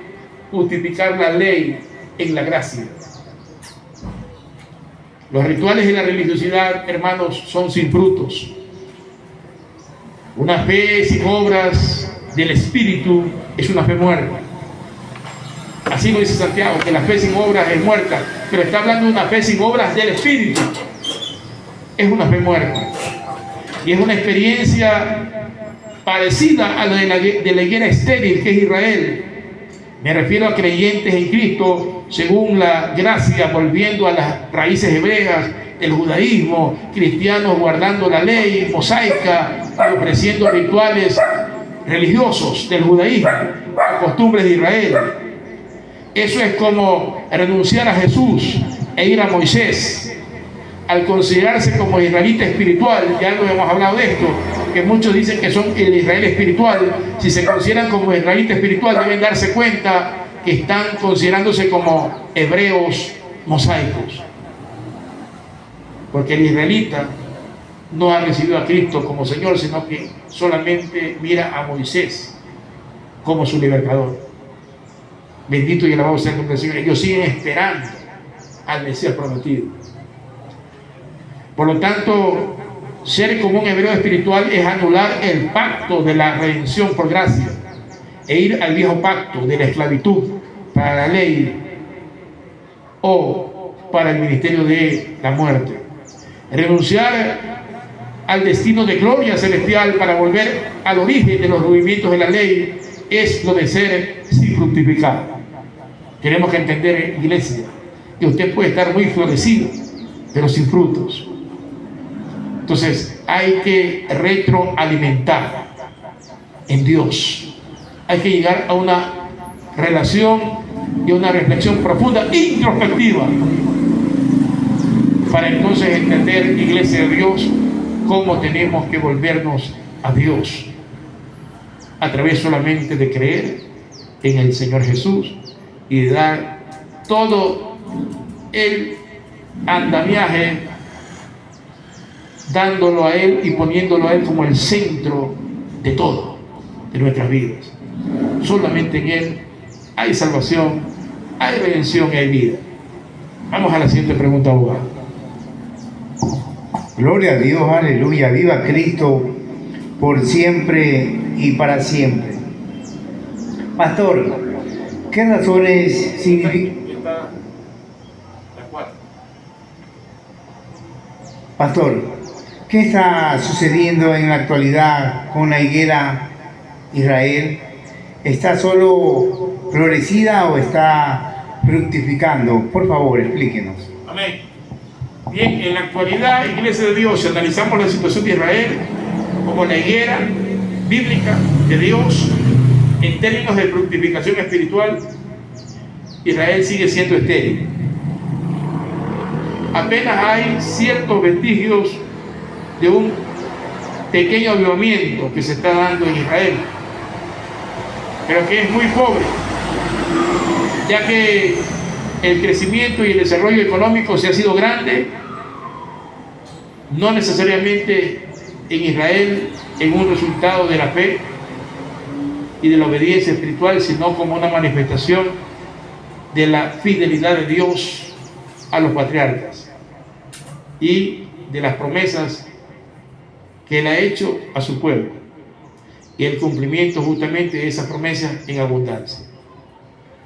Speaker 2: justificar la ley en la gracia. Los rituales de la religiosidad, hermanos, son sin frutos. Una fe sin obras del Espíritu es una fe muerta. Así lo dice Santiago, que la fe sin obras es muerta, pero está hablando de una fe sin obras del Espíritu. Es una fe muerta. Y es una experiencia parecida a la de la higuera estéril que es Israel. Me refiero a creyentes en Cristo según la gracia, volviendo a las raíces hebreas del judaísmo, cristianos guardando la ley mosaica, ofreciendo rituales religiosos del judaísmo, costumbres de Israel. Eso es como renunciar a Jesús e ir a Moisés. Al considerarse como israelita espiritual, ya algo hemos hablado de esto, que muchos dicen que son el Israel espiritual. Si se consideran como israelita espiritual, deben darse cuenta que están considerándose como hebreos mosaicos, porque el israelita no ha recibido a Cristo como Señor, sino que solamente mira a Moisés como su libertador. Bendito y alabado sea el nombre del Señor. Ellos siguen esperando al Mesías prometido. Por lo tanto, ser como un hebreo espiritual es anular el pacto de la redención por gracia e ir al viejo pacto de la esclavitud para la ley o para el ministerio de la muerte. Renunciar al destino de gloria celestial para volver al origen de los movimientos de la ley es lo de ser sin fructificar. Tenemos que entender, iglesia, que usted puede estar muy florecido, pero sin frutos. Entonces hay que retroalimentar en Dios. Hay que llegar a una relación y una reflexión profunda, introspectiva, para entonces entender, iglesia de Dios, cómo tenemos que volvernos a Dios a través solamente de creer en el Señor Jesús y de dar todo el andamiaje, dándolo a Él y poniéndolo a Él como el centro de todo, de nuestras vidas. Solamente en Él hay salvación, hay redención y hay vida. Vamos a la siguiente pregunta, abogado.
Speaker 1: Gloria a Dios, aleluya, viva Cristo por siempre y para siempre. Pastor, ¿qué razones significan? Pastor, ¿qué está sucediendo en la actualidad con la higuera Israel? ¿Está solo florecida o está fructificando? Por favor, explíquenos.
Speaker 2: Amén. Bien, en la actualidad, iglesia de Dios, si analizamos la situación de Israel como la higuera bíblica de Dios, en términos de fructificación espiritual, Israel sigue siendo estéril. Apenas hay ciertos vestigios de un pequeño avivamiento que se está dando en Israel, pero que es muy pobre, ya que el crecimiento y el desarrollo económico se ha sido grande, no necesariamente en Israel en un resultado de la fe y de la obediencia espiritual, sino como una manifestación de la fidelidad de Dios a los patriarcas y de las promesas que Él ha hecho a su pueblo y el cumplimiento justamente de esas promesas en abundancia.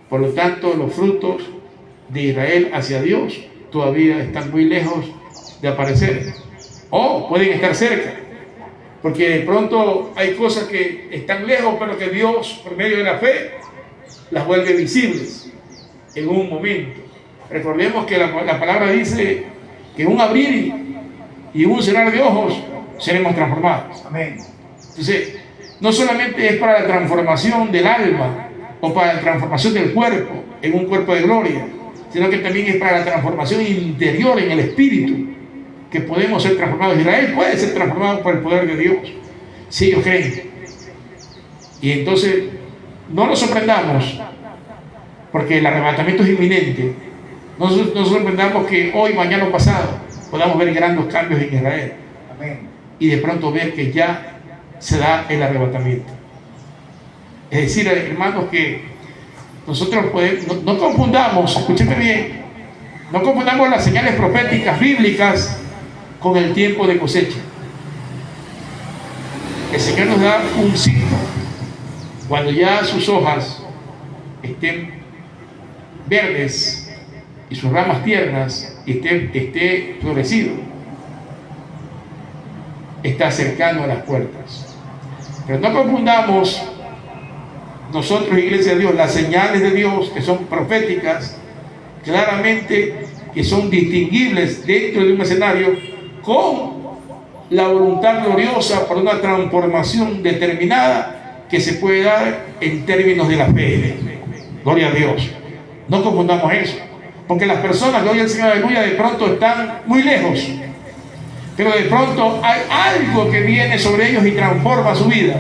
Speaker 2: Por lo tanto, los frutos de Israel hacia Dios todavía están muy lejos de aparecer, o pueden estar cerca, porque de pronto hay cosas que están lejos, pero que Dios, por medio de la fe, las vuelve visibles en un momento. Recordemos que la palabra dice que en un abrir y un cerrar de ojos seremos transformados.
Speaker 1: Amén.
Speaker 2: Entonces, no solamente es para la transformación del alma o para la transformación del cuerpo en un cuerpo de gloria, sino que también es para la transformación interior en el espíritu, que podemos ser transformados. Israel puede ser transformado por el poder de Dios, si ellos creen. Y entonces, no nos sorprendamos, porque el arrebatamiento es inminente. No nos sorprendamos que hoy, mañana o pasado podamos ver grandes cambios en Israel.
Speaker 1: Amén.
Speaker 2: Y de pronto ver que ya se da el arrebatamiento. Es decir, hermanos, que nosotros podemos, no confundamos, escúchenme bien, no confundamos las señales proféticas bíblicas con el tiempo de cosecha. El Señor nos da un signo cuando ya sus hojas estén verdes y sus ramas tiernas esté florecido, está cercano a las puertas. Pero no confundamos nosotros, Iglesia de Dios, las señales de Dios que son proféticas, claramente que son distinguibles dentro de un escenario, con la voluntad gloriosa para una transformación determinada que se puede dar en términos de la fe. Gloria a Dios. No confundamos eso, porque las personas, gloria al Señor, aleluya, de pronto están muy lejos, pero de pronto hay algo que viene sobre ellos y transforma su vida,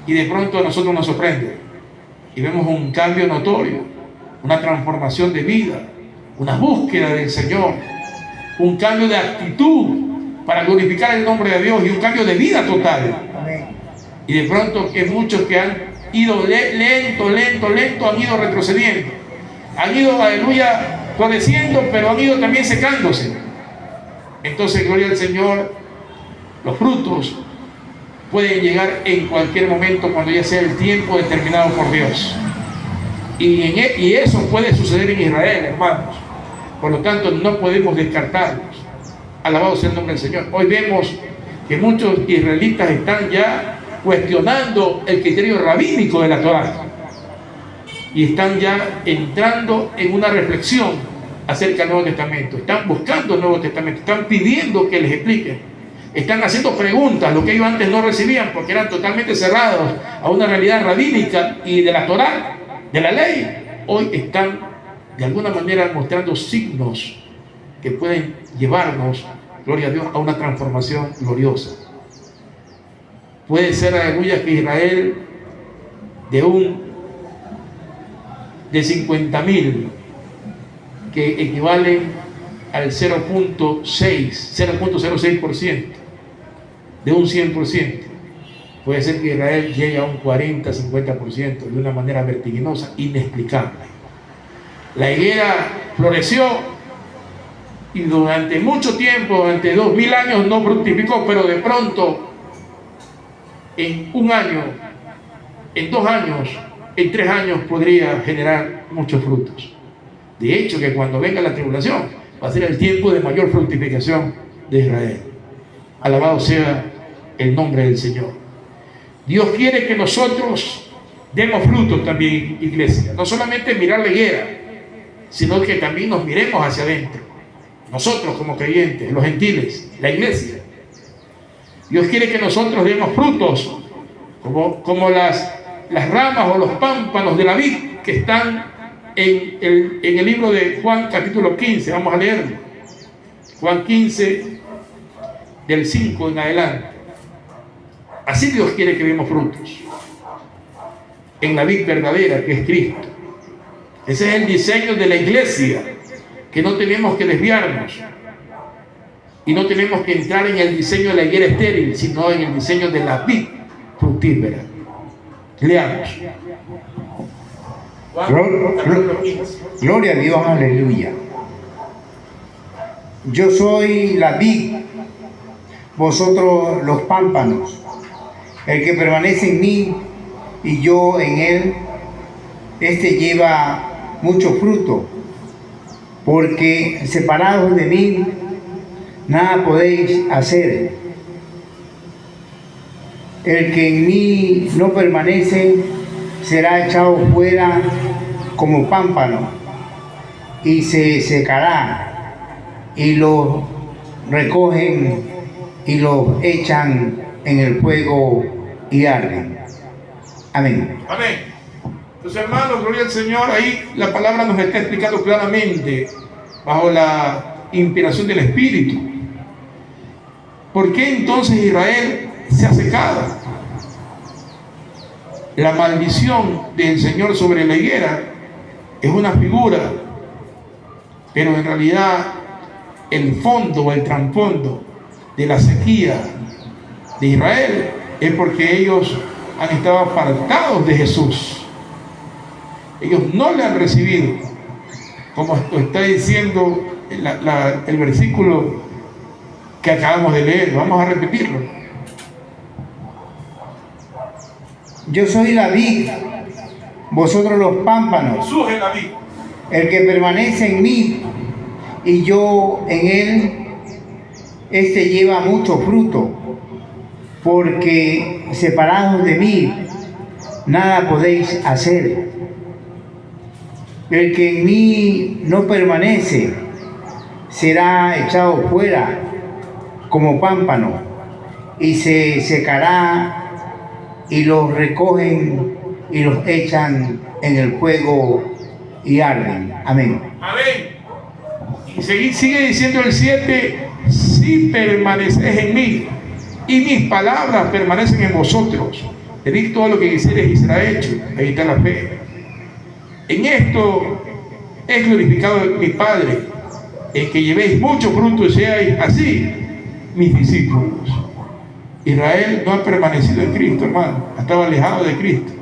Speaker 2: y de pronto a nosotros nos sorprende y vemos un cambio notorio, una transformación de vida, una búsqueda del Señor, un cambio de actitud para glorificar el nombre de Dios y un cambio de vida total. Y de pronto que muchos que han ido lento, han ido retrocediendo, han ido, aleluya, floreciendo, pero han ido también secándose. Entonces, gloria al Señor, los frutos pueden llegar en cualquier momento cuando ya sea el tiempo determinado por Dios. Y eso puede suceder en Israel, hermanos. Por lo tanto, no podemos descartarlos. Alabado sea el nombre del Señor. Hoy vemos que muchos israelitas están ya cuestionando el criterio rabínico de la Torá y están ya entrando en una reflexión acerca del Nuevo Testamento. Están buscando el Nuevo Testamento, están pidiendo que les expliquen, están haciendo preguntas, lo que ellos antes no recibían porque eran totalmente cerrados a una realidad rabínica y de la Torá, de la ley. Hoy están de alguna manera mostrando signos que pueden llevarnos, gloria a Dios, a una transformación gloriosa. Puede ser, aleluya, que Israel de 50.000, que equivalen al 0.06% de un 100%, puede ser que Israel llegue a un 40-50% de una manera vertiginosa, inexplicable. La higuera floreció y durante mucho tiempo, durante 2000 años no fructificó, pero de pronto en un año, en 2 años, en 3 años podría generar muchos frutos. De hecho, que cuando venga la tribulación va a ser el tiempo de mayor fructificación de Israel. Alabado sea el nombre del Señor. Dios quiere que nosotros demos frutos también, iglesia. No solamente mirar la higuera, sino que también nos miremos hacia adentro. Nosotros como creyentes, los gentiles, la iglesia. Dios quiere que nosotros demos frutos como las ramas o los pámpanos de la vid que están en el libro de Juan capítulo 15. Vamos a leerlo. Juan 15 del 5 en adelante. Así Dios quiere que demos frutos en la vid verdadera que es Cristo. Ese es el diseño de la iglesia, que no tenemos que desviarnos y no tenemos que entrar en el diseño de la higuera estéril, sino en el diseño de la vid fructífera. Leamos.
Speaker 1: Gloria a Dios, aleluya. Yo soy la vid, vosotros los pámpanos. El que permanece en mí y yo en él, este lleva mucho fruto, porque separados de mí nada podéis hacer. El que en mí no permanece será echado fuera como pámpano y se secará, y lo recogen y lo echan en el fuego y arden. Amén.
Speaker 2: Amén. Entonces, hermanos, gloria al Señor. Ahí la palabra nos está explicando claramente, bajo la inspiración del Espíritu, ¿por qué entonces Israel se ha secado? La maldición del Señor sobre la higuera es una figura, pero en realidad el fondo o el trasfondo de la sequía de Israel es porque ellos han estado apartados de Jesús. Ellos no le han recibido, como está diciendo el versículo que acabamos de leer. Vamos a repetirlo.
Speaker 1: Yo soy la vid, vosotros los pámpanos.
Speaker 2: Jesús es la vid.
Speaker 1: El que permanece en mí y yo en él, este lleva mucho fruto, porque separados de mí nada podéis hacer. El que en mí no permanece será echado fuera como pámpano y se secará, y los recogen y los echan en el fuego y arden. Amén.
Speaker 2: Amén. Y sigue diciendo el 7: si permaneces en mí y mis palabras permanecen en vosotros, pedid todo lo que quisiereis y será hecho. Ahí está la fe. En esto es glorificado mi Padre, en que llevéis mucho fruto y seáis así mis discípulos. Israel no ha permanecido en Cristo, hermano, estaba alejado de Cristo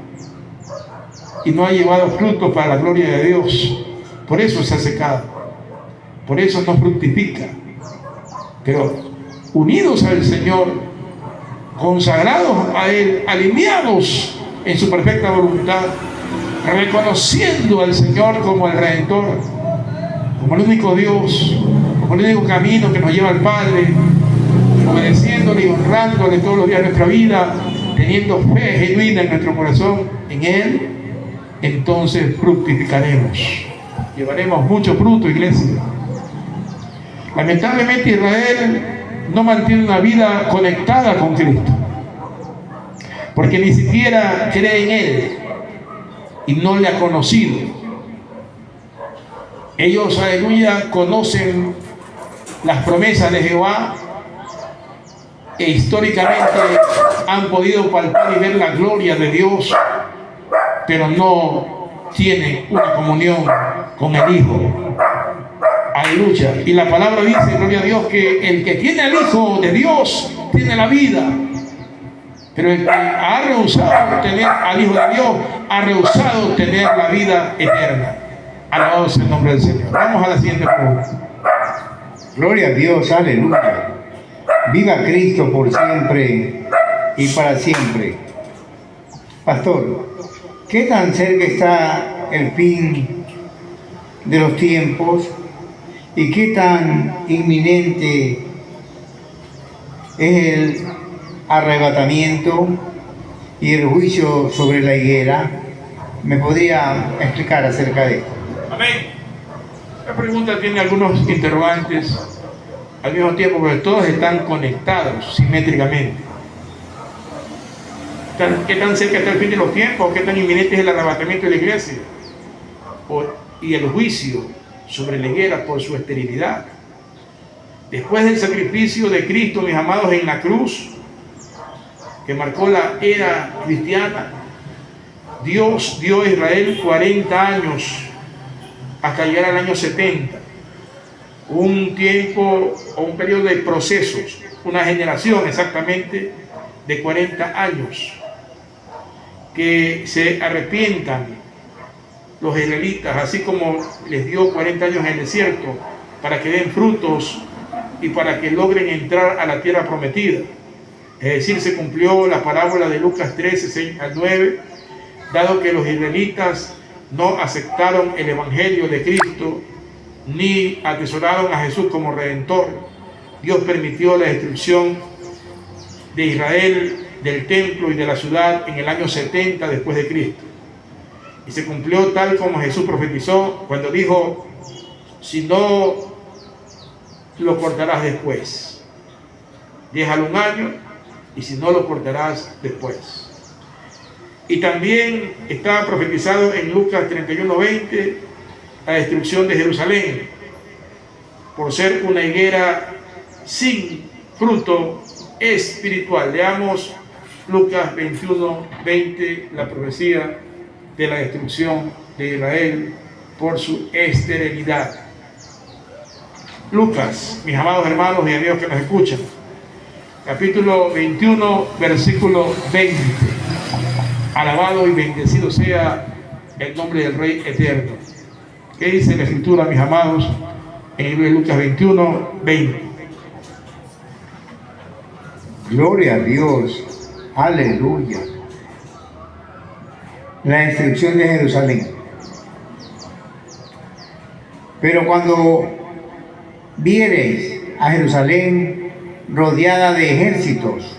Speaker 2: y no ha llevado fruto para la gloria de Dios. Por eso se ha secado, por eso no fructifica. Pero unidos al Señor, consagrados a Él, alineados en su perfecta voluntad, reconociendo al Señor como el Redentor, como el único Dios, como el único camino que nos lleva al Padre, obedeciéndole y honrándole todos los días de nuestra vida, teniendo fe genuina en nuestro corazón en Él, entonces fructificaremos, llevaremos mucho fruto, iglesia. Lamentablemente Israel no mantiene una vida conectada con Cristo, porque ni siquiera cree en Él y no le ha conocido. Ellos, aleluya, conocen las promesas de Jehová e históricamente han podido palpar y ver la gloria de Dios, pero no tienen una comunión con el Hijo. Aleluya. Y la palabra dice, gloria a Dios, que el que tiene al Hijo de Dios tiene la vida, pero el que ha rehusado tener al Hijo de Dios ha rehusado tener la vida eterna. Alabado sea el nombre del Señor. Vamos a la siguiente pregunta.
Speaker 1: Gloria a Dios, aleluya. Viva Cristo por siempre y para siempre. Pastor, ¿qué tan cerca está el fin de los tiempos y qué tan inminente es el arrebatamiento y el juicio sobre la higuera? ¿Me podría explicar acerca de esto?
Speaker 2: Amén. La pregunta tiene algunos interrogantes al mismo tiempo, porque todos están conectados simétricamente. ¿Qué tan cerca está el fin de los tiempos? ¿Qué tan inminente es el arrebatamiento de la iglesia? Y el juicio sobre la higuera por su esterilidad. Después del sacrificio de Cristo, mis amados, en la cruz, que marcó la era cristiana, Dios dio a Israel 40 años hasta llegar al año 70. Un tiempo o un periodo de procesos, una generación exactamente de 40 años, que se arrepientan los israelitas, así como les dio 40 años en el desierto para que den frutos y para que logren entrar a la tierra prometida. Es decir, se cumplió la parábola de Lucas 13, 6 al 9, dado que los israelitas no aceptaron el evangelio de Cristo ni atesoraron a Jesús como Redentor. Dios permitió la destrucción de Israel, del templo y de la ciudad en el año 70 después de Cristo. Y se cumplió tal como Jesús profetizó cuando dijo: si no lo cortarás después. Déjalo un año y si no lo cortarás después. Y también está profetizado en Lucas 31:20 la destrucción de Jerusalén por ser una higuera sin fruto espiritual. Leamos Lucas 21:20, la profecía de la destrucción de Israel por su esterilidad. Lucas, mis amados hermanos y amigos que nos escuchan, capítulo 21, versículo 20. Alabado y bendecido sea el nombre del Rey eterno. ¿Qué dice la Escritura, mis amados, en el libro de Lucas 21:20?
Speaker 1: Gloria a Dios, aleluya. La destrucción de Jerusalén. Pero cuando viereis a Jerusalén rodeada de ejércitos,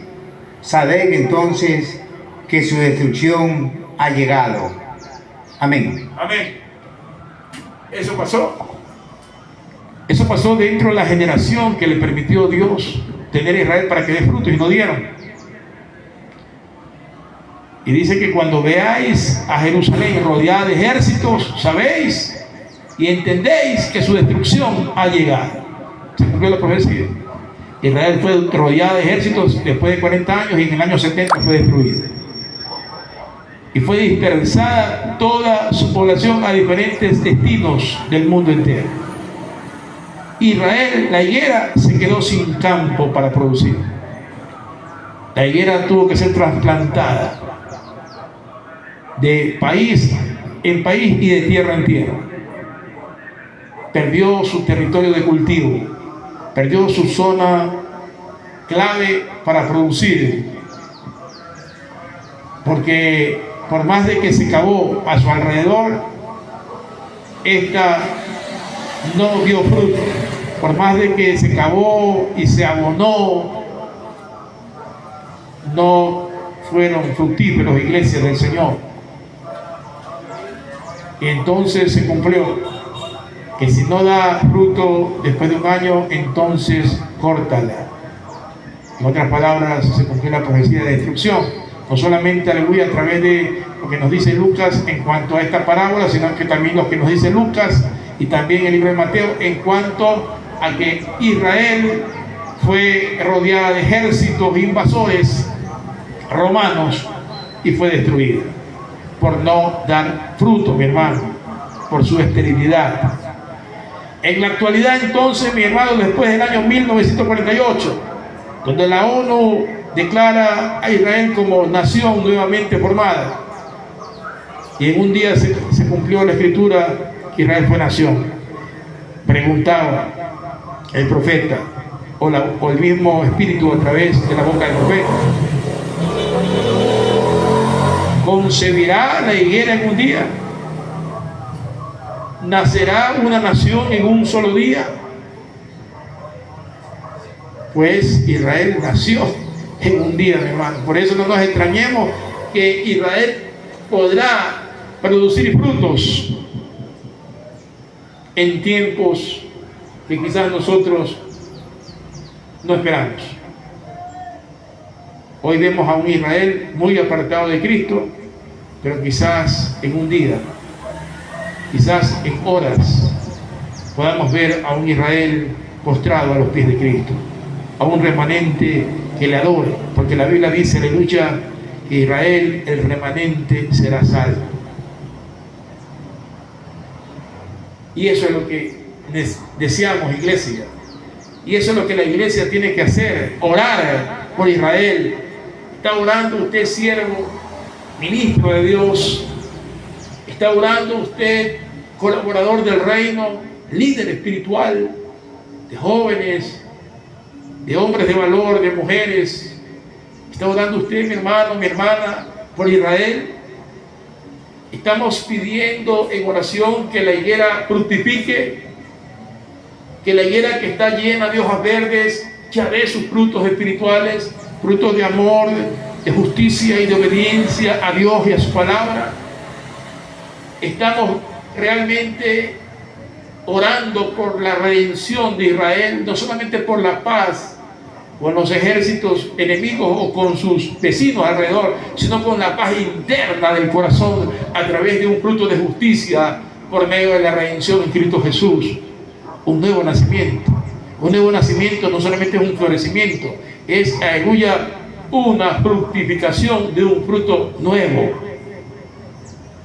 Speaker 1: sabed entonces que su destrucción ha llegado. Amén.
Speaker 2: Amén. Eso pasó. Eso pasó dentro de la generación que le permitió Dios tener a Israel para que dé frutos y no dieron. Y dice que cuando veáis a Jerusalén rodeada de ejércitos, sabéis y entendéis que su destrucción ha llegado. Se cumplió la profecía. Israel fue rodeada de ejércitos después de 40 años y en el año 70 fue destruida. Y fue dispersada toda su población a diferentes destinos del mundo entero. Israel, la higuera, se quedó sin campo para producir. La higuera tuvo que ser trasplantada de país en país y de tierra en tierra. Perdió su territorio de cultivo, perdió su zona clave para producir, porque por más de que se cavó a su alrededor, esta no dio fruto. Por más de que se cavó y se abonó, no fueron fructíferos, iglesias del Señor. Y entonces se cumplió que si no da fruto después de un año, entonces córtala. En otras palabras, se cumplió la profecía de destrucción. No solamente, aleluya, a través de lo que nos dice Lucas en cuanto a esta parábola, sino que también lo que nos dice Lucas y también el libro de Mateo en cuanto a que Israel fue rodeada de ejércitos invasores romanos y fue destruida por no dar fruto, mi hermano, por su esterilidad. En la actualidad, entonces, mi hermano, después del año 1948, donde la ONU declara a Israel como nación nuevamente formada, y en un día se cumplió la escritura que Israel fue nación, preguntaba el profeta o el mismo espíritu a través de la boca del profeta: ¿concebirá la higuera en un día? ¿Nacerá una nación en un solo día? Pues Israel nació en un día, mi hermano. Por eso no nos extrañemos que Israel podrá producir frutos en tiempos que quizás nosotros no esperamos. Hoy vemos a un Israel muy apartado de Cristo, pero quizás en un día, quizás en horas, podamos ver a un Israel postrado a los pies de Cristo, a un remanente que le adore, porque la Biblia dice, aleluya, que Israel, el remanente, será salvo. Y eso es lo que deseamos, iglesia. Y eso es lo que la iglesia tiene que hacer, orar por Israel. Está orando usted, siervo, ministro de Dios. Está orando usted, colaborador del reino, líder espiritual, de jóvenes, de hombres de valor, de mujeres. Está orando usted, mi hermano, mi hermana, por Israel. Estamos pidiendo en oración que la higuera fructifique, que la higuera que está llena de hojas verdes ya dé sus frutos espirituales, frutos de amor, de justicia y de obediencia a Dios y a su palabra. Estamos realmente orando por la redención de Israel, no solamente por la paz con los ejércitos enemigos o con sus vecinos alrededor, sino con la paz interna del corazón a través de un fruto de justicia por medio de la redención en Cristo Jesús. Un nuevo nacimiento. Un nuevo nacimiento no solamente es un florecimiento, es, aleluya, una fructificación de un fruto nuevo.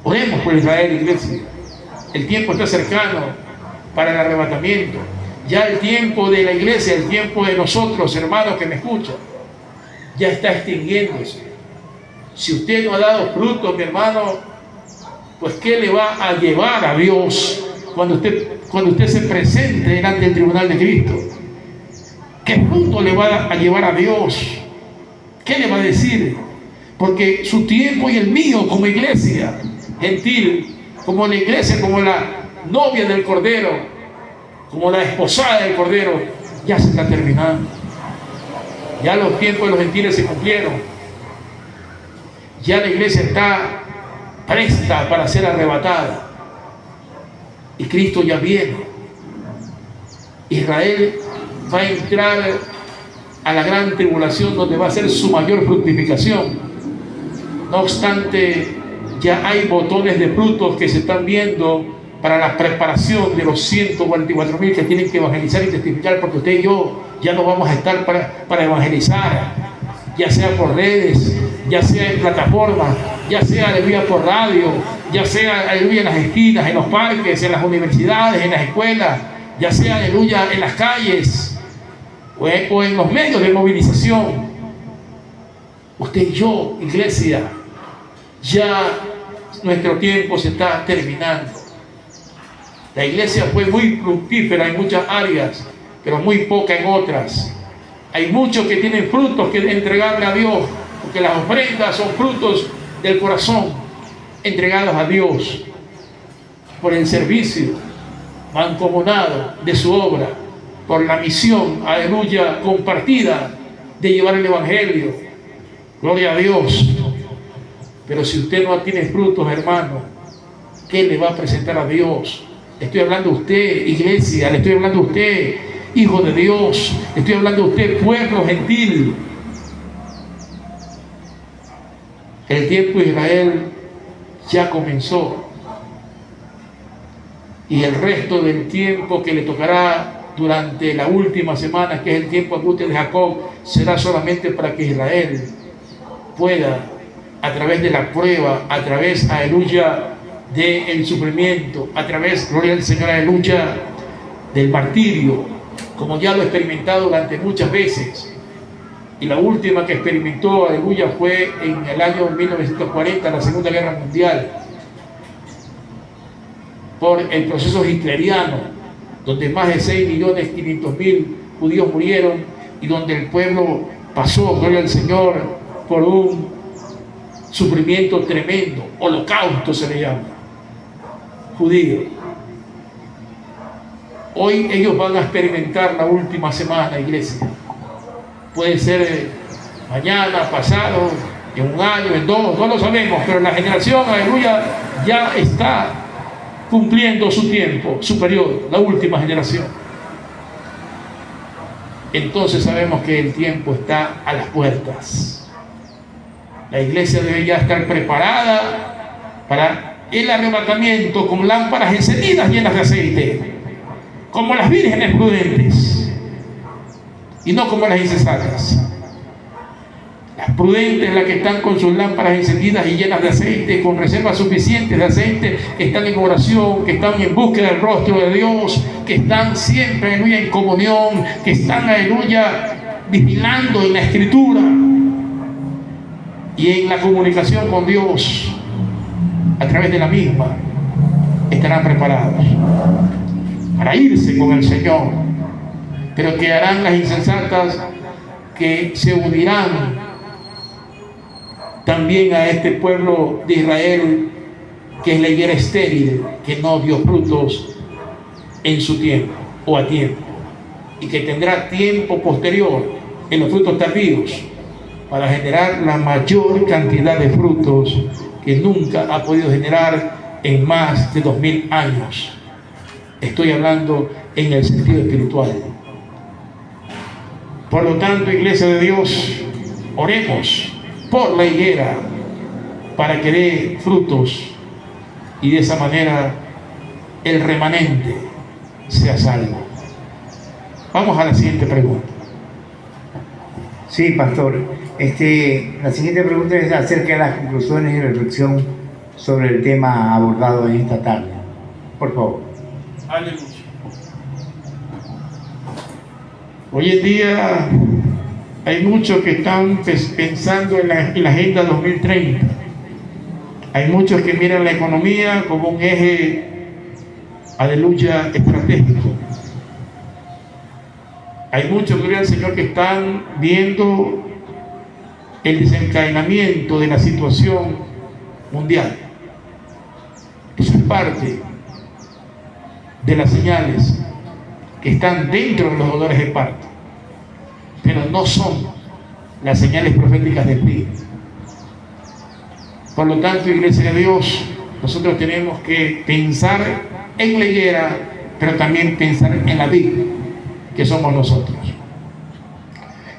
Speaker 2: Oremos por Israel, iglesia. El tiempo está cercano para el arrebatamiento. Ya el tiempo de la iglesia, el tiempo de nosotros, hermanos que me escuchan, ya está extinguiéndose. Si usted no ha dado fruto, mi hermano, pues ¿qué le va a llevar a Dios cuando usted se presente delante del tribunal de Cristo? ¿Qué fruto le va a llevar a Dios? ¿Qué le va a decir? Porque su tiempo y el mío como iglesia gentil, como la iglesia, como la novia del Cordero, como la esposada del Cordero, ya se está terminando. Ya los tiempos de los gentiles se cumplieron. Ya la iglesia está presta para ser arrebatada. Y Cristo ya viene. Israel va a entrar a la gran tribulación, donde va a ser su mayor fructificación. No obstante, ya hay botones de frutos que se están viendo para la preparación de los 144,000 que tienen que evangelizar y testificar, porque usted y yo ya no vamos a estar para evangelizar, ya sea por redes, ya sea en plataformas, ya sea, aleluya, por radio, ya sea, aleluya, en las esquinas, en los parques, en las universidades, en las escuelas, ya sea, aleluya, en las calles o en los medios de movilización. Usted y yo, iglesia, ya nuestro tiempo se está terminando. La iglesia fue muy fructífera en muchas áreas, pero muy poca en otras. Hay muchos que tienen frutos que entregarle a Dios, porque las ofrendas son frutos del corazón entregados a Dios por el servicio mancomunado de su obra, por la misión, aleluya, compartida de llevar el evangelio. Gloria a Dios. Pero si usted no tiene frutos, hermano, ¿qué le va a presentar a Dios? Le estoy hablando a usted, iglesia, le estoy hablando a usted, hijo de Dios, le estoy hablando a usted, pueblo gentil. El tiempo de Israel ya comenzó, y el resto del tiempo que le tocará durante la última semana, que es el tiempo angustia de Jacob, será solamente para que Israel pueda, a través de la prueba, a través, aleluya, del sufrimiento, a través, gloria al Señor, aleluya, del martirio, como ya lo he experimentado durante muchas veces. Y la última que experimentó, aleluya, fue en el año 1940, la Segunda Guerra Mundial, por el proceso hitleriano, donde más de 6.500.000 judíos murieron y donde el pueblo pasó, gloria al Señor, por un sufrimiento tremendo. Holocausto se le llama, judío. Hoy ellos van a experimentar la última semana, iglesia. Puede ser mañana, pasado, en un año, en dos, no lo sabemos, pero la generación, aleluya, ya está cumpliendo su tiempo, su periodo, la última generación. Entonces sabemos que el tiempo está a las puertas. La iglesia debe ya estar preparada para el arrebatamiento con lámparas encendidas llenas de aceite, como las vírgenes prudentes y no como las insensatas. Las prudentes, las que están con sus lámparas encendidas y llenas de aceite, con reservas suficientes de aceite, que están en oración, que están en búsqueda del rostro de Dios, que están siempre, aleluya, en comunión, que están, aleluya, vigilando en la Escritura y en la comunicación con Dios a través de la misma, estarán preparados para irse con el Señor. Pero que harán las insensatas, que se unirán también a este pueblo de Israel, que es la higuera estéril, que no dio frutos en su tiempo o a tiempo, y que tendrá tiempo posterior en los frutos tardíos para generar la mayor cantidad de frutos que nunca ha podido generar en más de 2000 años. Estoy hablando en el sentido espiritual. Por lo tanto, Iglesia de Dios, oremos por la higuera para que dé frutos y de esa manera el remanente sea salvo. Vamos a la siguiente pregunta.
Speaker 1: Sí, pastor. La siguiente pregunta es acerca de las conclusiones y reflexión sobre el tema abordado en esta tarde. Por favor.
Speaker 2: Aleluya. Hoy en día hay muchos que están pensando en la Agenda 2030. Hay muchos que miran la economía como un eje, aleluya, estratégico. Hay muchos, gloria al Señor, que están viendo el desencadenamiento de la situación mundial. Eso es parte de las señales que están dentro de los dolores de parto, pero no son las señales proféticas del fin. Por lo tanto, Iglesia de Dios, nosotros tenemos que pensar en la higuera, pero también pensar en la vid, que somos nosotros.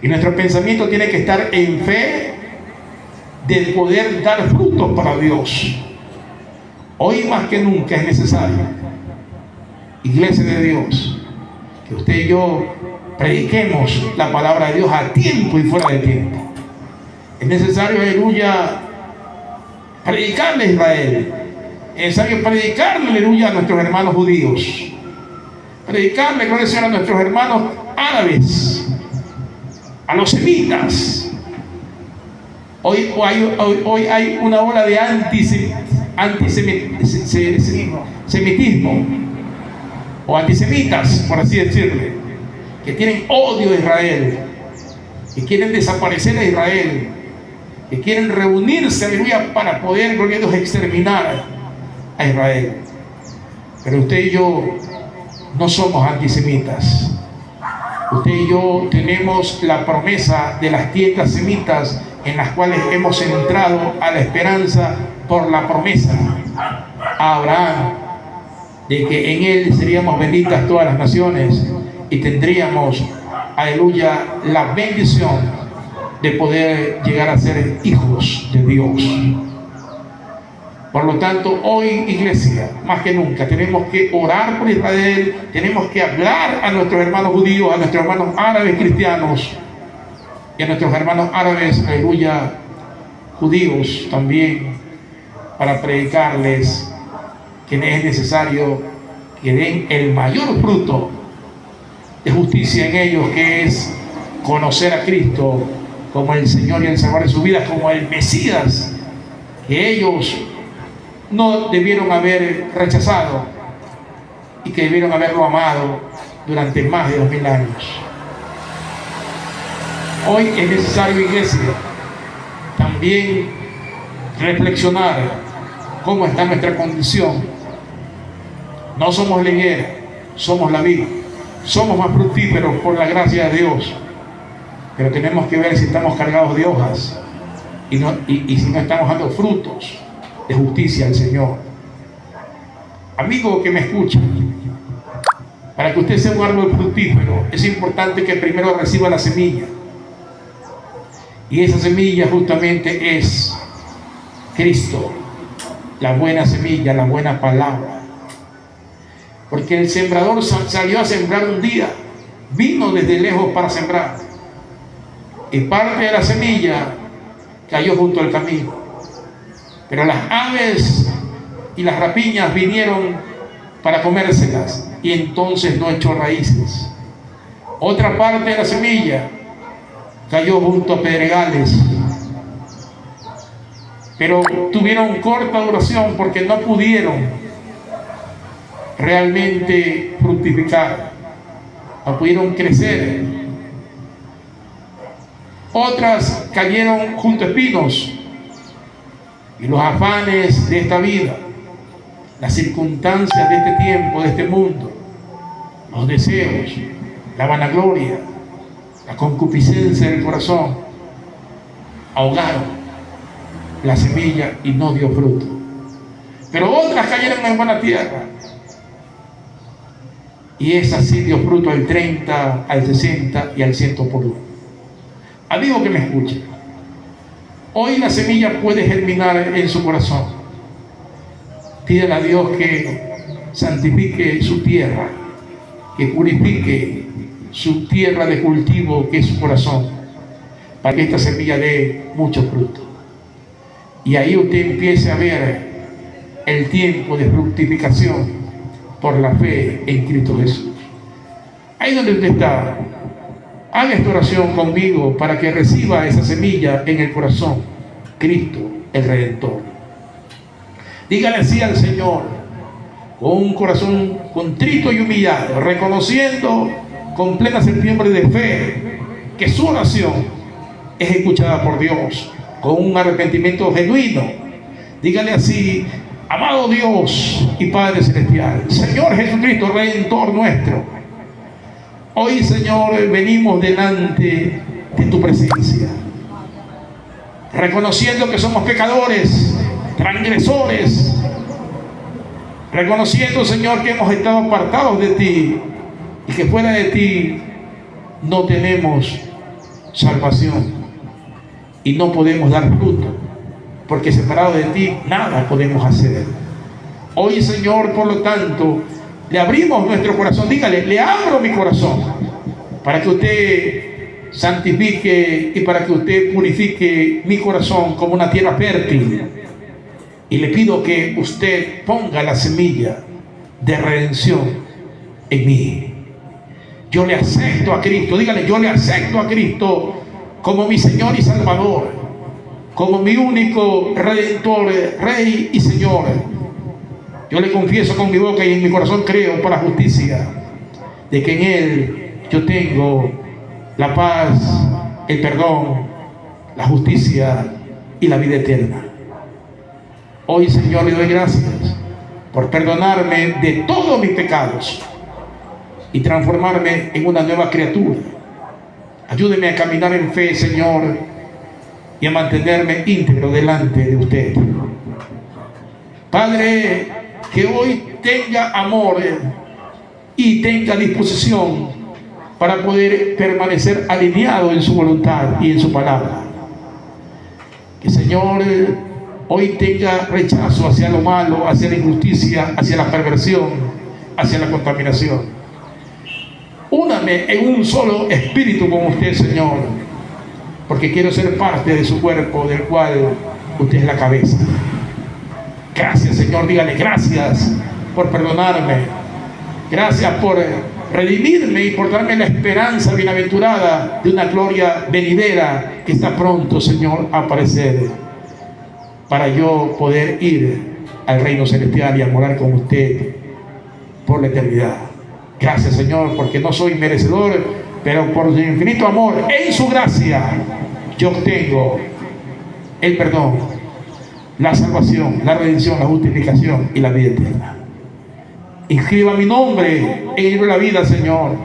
Speaker 2: Y nuestro pensamiento tiene que estar en fe de poder dar frutos para Dios. Hoy más que nunca es necesario, Iglesia de Dios, que usted y yo prediquemos la palabra de Dios a tiempo y fuera de tiempo. Es necesario, aleluya, predicarle a Israel. Es necesario predicarle, aleluya, a nuestros hermanos judíos. Predicarle, gloria al Señor, a nuestros hermanos árabes, a los semitas. Hoy hay una ola de antisemitismo o antisemitas, por así decirle, que tienen odio a Israel, que quieren desaparecer a Israel, que quieren reunirse, aleluya, para poder, gloria a Dios, exterminar a Israel. Pero usted y yo no somos antisemitas. Usted y yo tenemos la promesa de las tiendas semitas en las cuales hemos entrado a la esperanza por la promesa a Abraham de que en él seríamos benditas todas las naciones y tendríamos, aleluya, la bendición de poder llegar a ser hijos de Dios. Por lo tanto, hoy, Iglesia, más que nunca, tenemos que orar por Israel, tenemos que hablar a nuestros hermanos judíos, a nuestros hermanos árabes cristianos y a nuestros hermanos árabes, aleluya, judíos también, para predicarles que es necesario que den el mayor fruto de justicia en ellos, que es conocer a Cristo como el Señor y el Salvador de sus vidas, como el Mesías que ellos no debieron haber rechazado y que debieron haberlo amado durante más de 2000 años. Hoy es necesario, Iglesia, también reflexionar cómo está nuestra condición. No somos la higuera, somos la vid. Somos más fructíferos por la gracia de Dios, pero tenemos que ver si estamos cargados de hojas y si no estamos dando frutos de justicia al Señor. Amigo que me escucha, para que usted sea un árbol fructífero, es importante que primero reciba la semilla. Y esa semilla justamente es Cristo, la buena semilla, la buena palabra. Porque el sembrador salió a sembrar un día, vino desde lejos para sembrar. Y parte de la semilla cayó junto al camino. Pero las aves y las rapiñas vinieron para comérselas y entonces no echó raíces. Otra parte de la semilla cayó junto a pedregales, pero tuvieron corta duración porque no pudieron realmente fructificar, no pudieron crecer. Otras cayeron junto a espinos, y los afanes de esta vida, las circunstancias de este tiempo, de este mundo, los deseos, la vanagloria, la concupiscencia del corazón, ahogaron la semilla y no dio fruto. Pero otras cayeron en buena tierra Y esa sí dio fruto al 30, al 60 y al 100 por uno. Amigo que me escuche, hoy la semilla puede germinar en su corazón. Pídele a Dios que santifique su tierra, que purifique su tierra de cultivo, que es su corazón, para que esta semilla dé mucho fruto. Y ahí usted empiece a ver el tiempo de fructificación por la fe en Cristo Jesús. Ahí donde usted está, haga esta oración conmigo para que reciba esa semilla en el corazón, Cristo el Redentor. Dígale así al Señor, con un corazón contrito y humillado, reconociendo con plena certidumbre de fe que su oración es escuchada por Dios, con un arrepentimiento genuino. Dígale así: amado Dios y Padre Celestial, Señor Jesucristo, Redentor nuestro, hoy, Señor, venimos delante de tu presencia, reconociendo que somos pecadores, transgresores, reconociendo, Señor, que hemos estado apartados de ti y que fuera de ti no tenemos salvación y no podemos dar fruto, porque separados de ti nada podemos hacer. Hoy, Señor, por lo tanto, le abrimos nuestro corazón. Dígale: le abro mi corazón para que usted santifique y para que usted purifique mi corazón como una tierra fértil. Y le pido que usted ponga la semilla de redención en mí. Yo le acepto a Cristo. Dígale: yo le acepto a Cristo como mi Señor y Salvador, como mi único Redentor, Rey y Señor. Yo le confieso con mi boca y en mi corazón creo por la justicia de que en Él yo tengo la paz, el perdón, la justicia y la vida eterna. Hoy, Señor, le doy gracias por perdonarme de todos mis pecados y transformarme en una nueva criatura. Ayúdeme a caminar en fe, Señor, y a mantenerme íntegro delante de usted. Padre, que hoy tenga amor y tenga disposición para poder permanecer alineado en su voluntad y en su palabra. Que, Señor, hoy tenga rechazo hacia lo malo, hacia la injusticia, hacia la perversión, hacia la contaminación. Úname en un solo espíritu con usted, Señor, porque quiero ser parte de su cuerpo, del cual usted es la cabeza. Gracias, Señor. Dígale: gracias por perdonarme, gracias por redimirme y por darme la esperanza bienaventurada de una gloria venidera que está pronto, Señor, a aparecer, para yo poder ir al reino celestial y a morar con usted por la eternidad. Gracias, Señor, porque no soy merecedor, pero por su infinito amor, en su gracia, yo obtengo el perdón, la salvación, la redención, la justificación y la vida eterna. Inscriba mi nombre en el libro de la vida, Señor,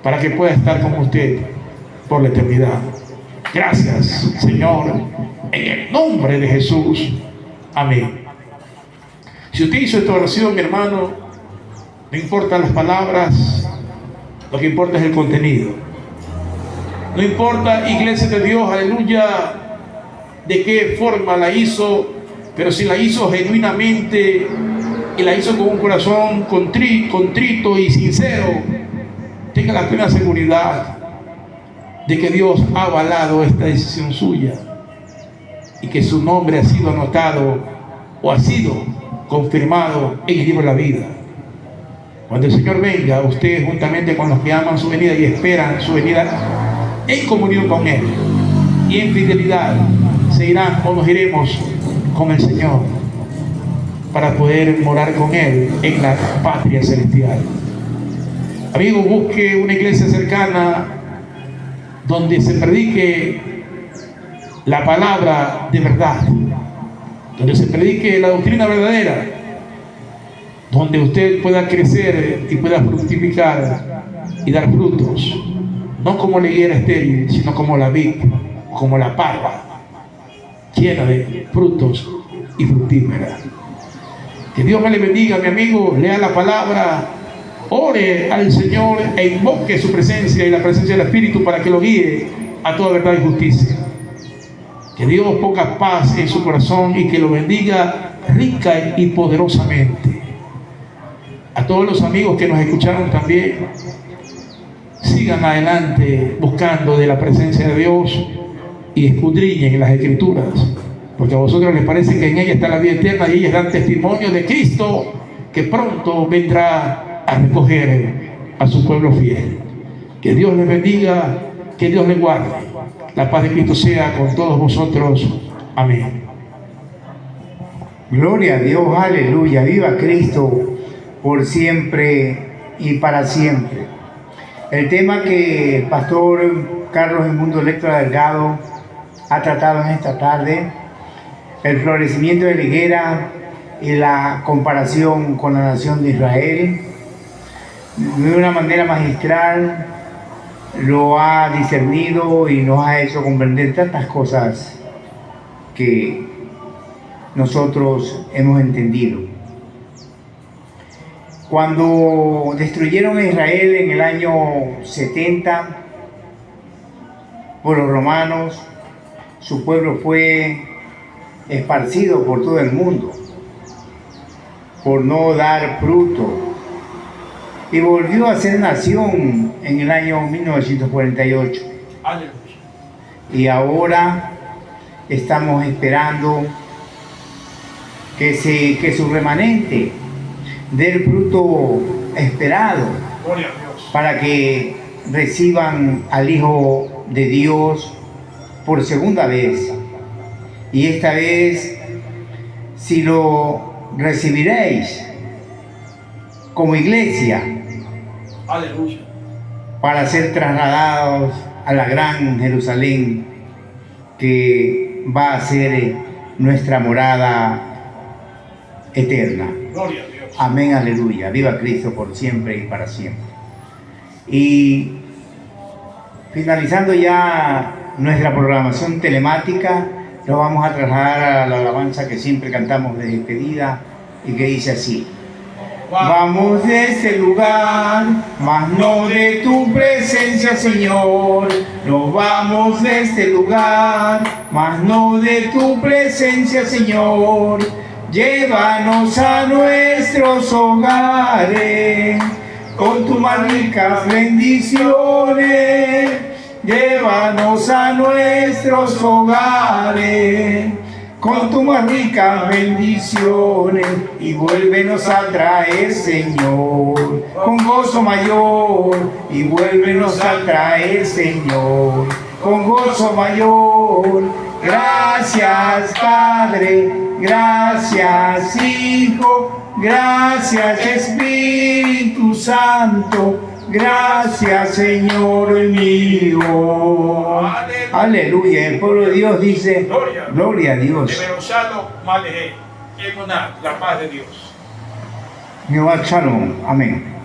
Speaker 2: para que pueda estar con usted por la eternidad. Gracias, Señor, en el nombre de Jesús. Amén. Si usted hizo esta oración, mi hermano, no importan las palabras, lo que importa es el contenido. No importa, iglesia de Dios, aleluya, de qué forma la hizo, pero si la hizo genuinamente y la hizo con un corazón contrito y sincero, tenga la plena seguridad de que Dios ha avalado esta decisión suya y que su nombre ha sido anotado o ha sido confirmado en el libro de la vida. Cuando el Señor venga, usted juntamente con los que aman su venida y esperan su venida en comunión con Él y en fidelidad, se irán o nos iremos con el Señor para poder morar con Él en la patria celestial. Amigo, busque una iglesia cercana donde se predique la palabra de verdad, donde se predique la doctrina verdadera, donde usted pueda crecer y pueda fructificar y dar frutos, no como la higuera estéril, sino como la vid, como la parra llena de frutos y fructífera. Que Dios me le bendiga, mi amigo. Lea la palabra, ore al Señor e invoque su presencia y la presencia del Espíritu para que lo guíe a toda verdad y justicia. Que Dios ponga paz en su corazón y que lo bendiga rica y poderosamente. A todos los amigos que nos escucharon también, sigan adelante buscando de la presencia de Dios y escudriñen las Escrituras, porque a vosotros les parece que en ella está la vida eterna y ellas dan testimonio de Cristo que pronto vendrá a recoger a su pueblo fiel. Que Dios les bendiga, que Dios les guarde. La paz de Cristo sea con todos vosotros. Amén.
Speaker 1: Gloria a Dios, aleluya, viva Cristo por siempre y para siempre. El tema que el pastor Carlos Edmundo Lectra Delgado ha tratado en esta tarde, el florecimiento de la higuera y la comparación con la nación de Israel, de una manera magistral lo ha discernido y nos ha hecho comprender tantas cosas que nosotros hemos entendido. Cuando destruyeron a Israel en el año 70 por los romanos, su pueblo fue esparcido por todo el mundo por no dar fruto, y volvió a ser nación en el año 1948.
Speaker 2: Aleluya.
Speaker 1: Y ahora estamos esperando que su remanente dé el fruto esperado,
Speaker 2: Gloria a Dios,
Speaker 1: para que reciban al Hijo de Dios por segunda vez. Y esta vez, si lo recibiréis como iglesia,
Speaker 2: aleluya,
Speaker 1: para ser trasladados a la gran Jerusalén, que va a ser nuestra morada eterna.
Speaker 2: gloria a Dios.
Speaker 1: Amén, aleluya. Viva Cristo por siempre y para siempre. Y finalizando ya nuestra programación telemática, nos vamos a trasladar a la alabanza que siempre cantamos de despedida y que dice así: vamos de este lugar, mas no de tu presencia, Señor. Nos vamos de este lugar, mas no de tu presencia, Señor. Llévanos a nuestros hogares con tus más ricas bendiciones. Llévanos a nuestros hogares con tus más ricas bendiciones, y vuélvenos a traer, Señor, con gozo mayor. Y vuélvenos a traer, Señor, con gozo mayor. Gracias, Padre, gracias, Hijo, gracias, Espíritu Santo. Gracias, Señor mío. Aleluya. El pueblo de Dios dice: gloria a Dios.
Speaker 2: La paz de Dios.
Speaker 1: Jehová Shalom. Amén.